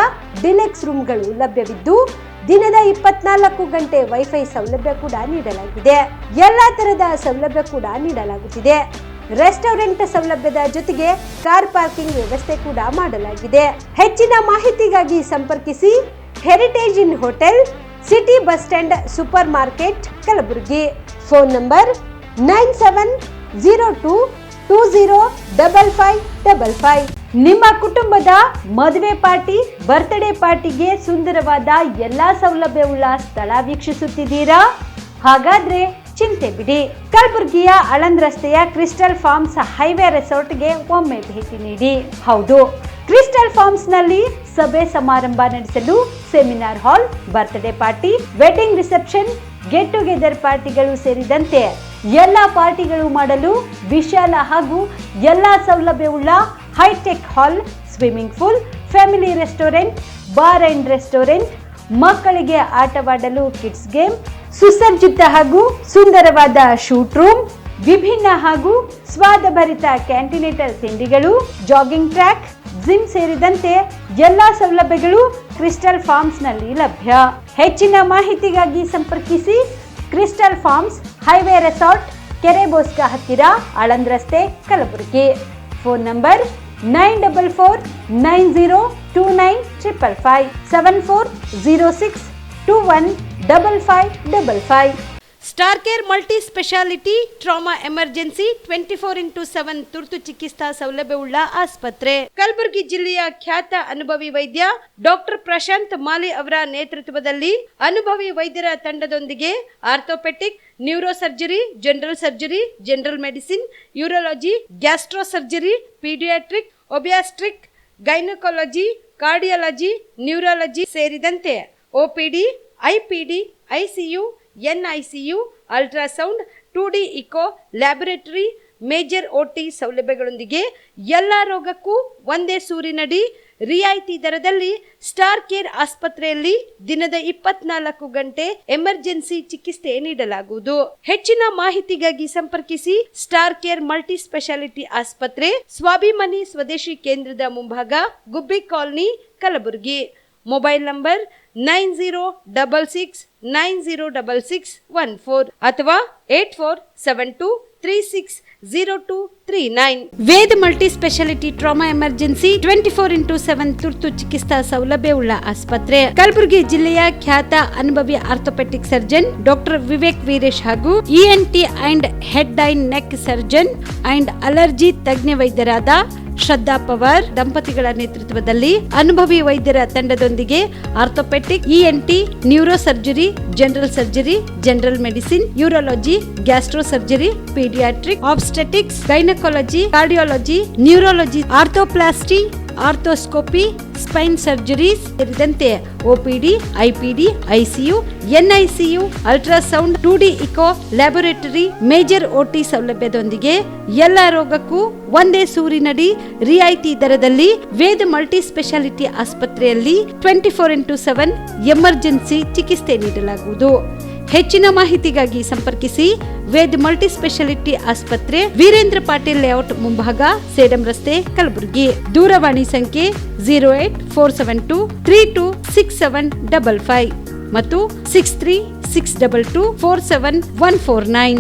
ಡಿಲೆಕ್ಸ್ ರೂಮ್ಗಳು ಲಭ್ಯವಿದ್ದು ದಿನದ 24 ಗಂಟೆ ವೈಫೈ ಸೌಲಭ್ಯ ಕೂಡ ನೀಡಲಾಗಿದೆ. ಎಲ್ಲಾ ತರದ ಸೌಲಭ್ಯ ಕೂಡ ನೀಡಲಾಗುತ್ತಿದೆ. ರೆಸ್ಟೋರೆಂಟ್ ಸೌಲಭ್ಯದ ಜೊತೆಗೆ ಕಾರ್ ಪಾರ್ಕಿಂಗ್ ವ್ಯವಸ್ಥೆ ಕೂಡ ಮಾಡಲಾಗಿದೆ. ಹೆಚ್ಚಿನ ಮಾಹಿತಿಗಾಗಿ ಸಂಪರ್ಕಿಸಿ heritage inn hotel, city bus stand, super market, Kalaburagi. Phone number 9702205555. ನಿಮ್ಮ ಕುಟುಂಬದ ಮದುವೆ ಪಾರ್ಟಿ, ಬರ್ತ್ಡೇ ಪಾರ್ಟಿಗೆ ಸುಂದರವಾದ ಎಲ್ಲಾ ಸೌಲಭ್ಯವುಳ್ಳ ಸ್ಥಳ ವೀಕ್ಷಿಸುತ್ತಿದ್ದೀರಾ? ಹಾಗಾದ್ರೆ ಚಿಂತೆ ಬಿಡಿ. ಕಲಬುರಗಿಯ ಆಳಂದ್ ರಸ್ತೆಯ ಕ್ರಿಸ್ಟಲ್ ಫಾರ್ಮ್ಸ್ ಹೈವೇ ರೆಸಾರ್ಟ್ಗೆ ಒಮ್ಮೆ ಭೇಟಿ ನೀಡಿ. ಹೌದು, ಕ್ರಿಸ್ಟಲ್ ಫಾರ್ಮ್ಸ್ ನಲ್ಲಿ ಸಭೆ ಸಮಾರಂಭ ನಡೆಸಲು seminar hall, birthday party, wedding reception, get together ಪಾರ್ಟಿಗಳು ಸೇರಿದಂತೆ ಎಲ್ಲ ಪಾರ್ಟಿಗಳು ಮಾಡಲು ವಿಶಾಲ ಹಾಗೂ ಎಲ್ಲ ಸೌಲಭ್ಯವುಳ್ಳ hi-tech hall, swimming pool, family restaurant, bar and restaurant, ಮಕ್ಕಳಿಗೆ ಆಟವಾಡಲು ಕಿಡ್ಸ್ ಗೇಮ್, ಸುಸಜ್ಜಿತ ಹಾಗೂ ಸುಂದರವಾದ ಶೂಟ್ ರೂಮ್, ವಿಭಿನ್ನ ಹಾಗೂ ಸ್ವಾದಭರಿತ ಕ್ಯಾಂಟಿನೇಟರ್ ತಿಂಡಿಗಳು, ಜಾಗಿಂಗ್ ಟ್ರ್ಯಾಕ್, ಜಿಮ್ ಸೇರಿದಂತೆ ಎಲ್ಲ ಸೌಲಭ್ಯಗಳು ಕ್ರಿಸ್ಟಲ್ ಫಾರ್ಮ್ಸ್ ನಲ್ಲಿ ಲಭ್ಯ. ಹೆಚ್ಚಿನ ಮಾಹಿತಿಗಾಗಿ ಸಂಪರ್ಕಿಸಿ ಕ್ರಿಸ್ಟಲ್ ಫಾರ್ಮ್ಸ್ ಹೈವೇ ರೆಸಾರ್ಟ್, ಕೆರೆ ಬೋಸ್ಕ ಹತ್ತಿರ, ಆಳಂದ್ ರಸ್ತೆ, Kalaburagi. Phone number 9490295555 7406215555. Star care multi speciality trauma emergency 24x7 ತುರ್ತು ಚಿಕಿತ್ಸಾ ಸೌಲಭ್ಯವುಳ್ಳ ಆಸ್ಪತ್ರೆ. ಕಲಬುರಗಿ ಜಿಲ್ಲೆಯ ಖ್ಯಾತ ಅನುಭವಿ ವೈದ್ಯ ಡಾಕ್ಟರ್ ಪ್ರಶಾಂತ್ ಮಾಲಿ ಅವರ ನೇತೃತ್ವದಲ್ಲಿ ಅನುಭವಿ ವೈದ್ಯರ ತಂಡದೊಂದಿಗೆ orthopaedic, neuro surgery, general surgery, general medicine, urology, gastro surgery, paediatric, obstetric, gynaecology, cardiology, neurology ಸೇರಿದಂತೆ OPD, IPD, ICU, NICU, ultrasound, 2D echo, laboratory, major OT ಸೌಲಭ್ಯಗಳೊಂದಿಗೆ ಎಲ್ಲ ರೋಗಕ್ಕೂ ಒಂದೇ ಸೂರಿನಡಿ ರಿಯಾಯಿತಿ ದರದಲ್ಲಿ ಸ್ಟಾರ್ ಕೇರ್ ಆಸ್ಪತ್ರೆಯಲ್ಲಿ ದಿನದ 24 ಗಂಟೆ ಎಮರ್ಜೆನ್ಸಿ ಚಿಕಿತ್ಸೆ ನೀಡಲಾಗುವುದು. ಹೆಚ್ಚಿನ ಮಾಹಿತಿಗಾಗಿ ಸಂಪರ್ಕಿಸಿ ಸ್ಟಾರ್ ಕೇರ್ ಮಲ್ಟಿ ಸ್ಪೆಷಾಲಿಟಿ ಆಸ್ಪತ್ರೆ, ಸ್ವಾಭಿಮಾನಿ ಸ್ವದೇಶಿ ಕೇಂದ್ರದ ಮುಂಭಾಗ, Gubbi colony, Kalaburagi. Mobile number 9066906614 ಅಥವಾ 8472360239. Veda multi speciality trauma emergency 24x7 ತುರ್ತು ಚಿಕಿತ್ಸಾ ಸೌಲಭ್ಯವುಳ್ಳ ಆಸ್ಪತ್ರೆ. ಕಲಬುರಗಿ ಜಿಲ್ಲೆಯ ಖ್ಯಾತ ಅನುಭವಿ orthopaedic surgeon doctor Vivek Veeresh ಹಾಗೂ ENT and head and neck surgeon and allergy ತಜ್ಞ ವೈದ್ಯರಾದ ಶ್ರದ್ಧಾ ಪವಾರ್ ದಂಪತಿಗಳ ನೇತೃತ್ವದಲ್ಲಿ ಅನುಭವಿ ವೈದ್ಯರ ತಂಡದೊಂದಿಗೆ orthopaedic, ENT, neuro surgery, general surgery, general medicine, urology, gastro surgery, paediatric, obstetrics, gynaecology, cardiology, neurology, arthroplasty, arthroscopy, spine surgeries ಸೇರಿದಂತೆ OPD, IPD, ICU, NICU, ultrasound, 2D echo, laboratory, major OT ಸೌಲಭ್ಯದೊಂದಿಗೆ ಎಲ್ಲ ರೋಗಕ್ಕೂ ಒಂದೇ ಸೂರಿನಡಿ ರಿಯಾಯಿತಿ ದರದಲ್ಲಿ ವೇದ ಮಲ್ಟಿ ಸ್ಪೆಷಾಲಿಟಿ ಆಸ್ಪತ್ರೆಯಲ್ಲಿ 24x7 emergency ಚಿಕಿತ್ಸೆ ನೀಡಲಾಗುವುದು. ಹೆಚ್ಚಿನ ಮಾಹಿತಿಗಾಗಿ ಸಂಪರ್ಕಿಸಿ ವೇದ್ ಮಲ್ಟಿ ಸ್ಪೆಷಾಲಿಟಿ ಆಸ್ಪತ್ರೆ, ವೀರೇಂದ್ರ ಪಾಟೀಲ್ ಲೇಔಟ್ ಮುಂಭಾಗ, ಸೇಡಂ ರಸ್ತೆ, ಕಲಬುರಗಿ. ದೂರವಾಣಿ ಸಂಖ್ಯೆ 08472326755 ಮತ್ತು 6362247149.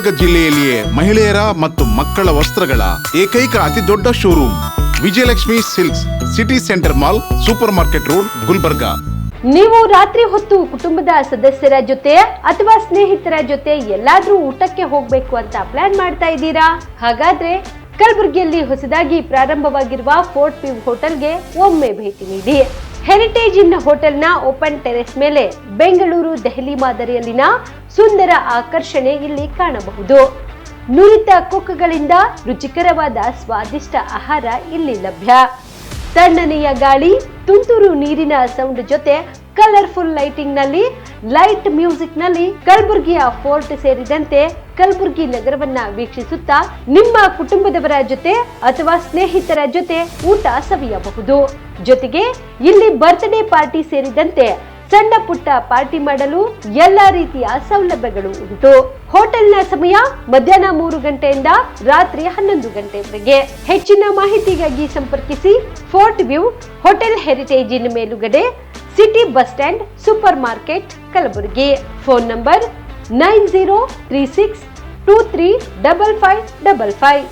ಗುಲ್ಬರ್ಗ ಜಿಲ್ಲೆಯಲ್ಲಿಯೇ ಮಹಿಳೆಯರ ಮತ್ತು ಮಕ್ಕಳ ವಸ್ತ್ರಗಳ ಏಕೈಕ ಅತಿ ದೊಡ್ಡ showroom Vijayalakshmi silks, city centre mall, super market road, Gulbarga. ನೀವು ರಾತ್ರಿ ಹೊತ್ತು ಕುಟುಂಬದ ಸದಸ್ಯರ ಜೊತೆ ಅಥವಾ ಸ್ನೇಹಿತರ ಜೊತೆ ಎಲ್ಲಾದ್ರೂ ಊಟಕ್ಕೆ ಹೋಗ್ಬೇಕು ಅಂತ ಪ್ಲಾನ್ ಮಾಡ್ತಾ ಇದ್ದೀರಾ? ಹಾಗಾದ್ರೆ ಕಲಬುರಗಿಯಲ್ಲಿ ಹೊಸದಾಗಿ ಪ್ರಾರಂಭವಾಗಿರುವ ಫೋರ್ಟ್ ವ್ಯೂ ಹೋಟೆಲ್ಗೆ ಒಮ್ಮೆ ಭೇಟಿ ನೀಡಿ. ಹೆರಿಟೇಜ್ ಇನ್ ಹೋಟೆಲ್ನ ಓಪನ್ ಟೆರೆಸ್ ಮೇಲೆ ಬೆಂಗಳೂರು, ದೆಹಲಿ ಮಾದರಿಯಲ್ಲಿನ ಸುಂದರ ಆಕರ್ಷಣೆ ಇಲ್ಲಿ ಕಾಣಬಹುದು. ನುರಿತ ಕುಕ್ಗಳಿಂದ ರುಚಿಕರವಾದ ಸ್ವಾದಿಷ್ಟ ಆಹಾರ ಇಲ್ಲಿ ಲಭ್ಯ. ತಣ್ಣನೆಯ ಗಾಳಿ, ತುಂತುರು ನೀರಿನ ಸೌಂಡ್ ಜೊತೆ ಕಲರ್ಫುಲ್ ಲೈಟಿಂಗ್ ನಲ್ಲಿ, ಲೈಟ್ ಮ್ಯೂಸಿಕ್ ನಲ್ಲಿ ಕಲಬುರಗಿಯ ಫೋರ್ಟ್ ಸೇರಿದಂತೆ ಕಲಬುರಗಿ ನಗರವನ್ನ ವೀಕ್ಷಿಸುತ್ತಾ ನಿಮ್ಮ ಕುಟುಂಬದವರ ಜೊತೆ ಅಥವಾ ಸ್ನೇಹಿತರ ಜೊತೆ ಊಟ ಸವಿಯಬಹುದು. ಜೊತೆಗೆ ಇಲ್ಲಿ ಬರ್ತ್ಡೇ ಪಾರ್ಟಿ ಸೇರಿದಂತೆ ಸಣ್ಣ ಪುಟ್ಟ ಪಾರ್ಟಿ ಮಾಡಲು ಎಲ್ಲಾ ರೀತಿಯ ಸೌಲಭ್ಯಗಳು ಉಂಟು. ಹೋಟೆಲ್ನ ಸಮಯ ಮಧ್ಯಾಹ್ನ 3 ಗಂಟೆಯಿಂದ ರಾತ್ರಿ 11 ಗಂಟೆವರೆಗೆ. ಹೆಚ್ಚಿನ ಮಾಹಿತಿಗಾಗಿ ಸಂಪರ್ಕಿಸಿ ಫೋರ್ಟ್ ವ್ಯೂ ಹೋಟೆಲ್, ಹೆರಿಟೇಜ್ ಇನ್ ಮೇಲುಗಡೆ, city bus stand, super market, Kalaburagi. Phone number 9036235555.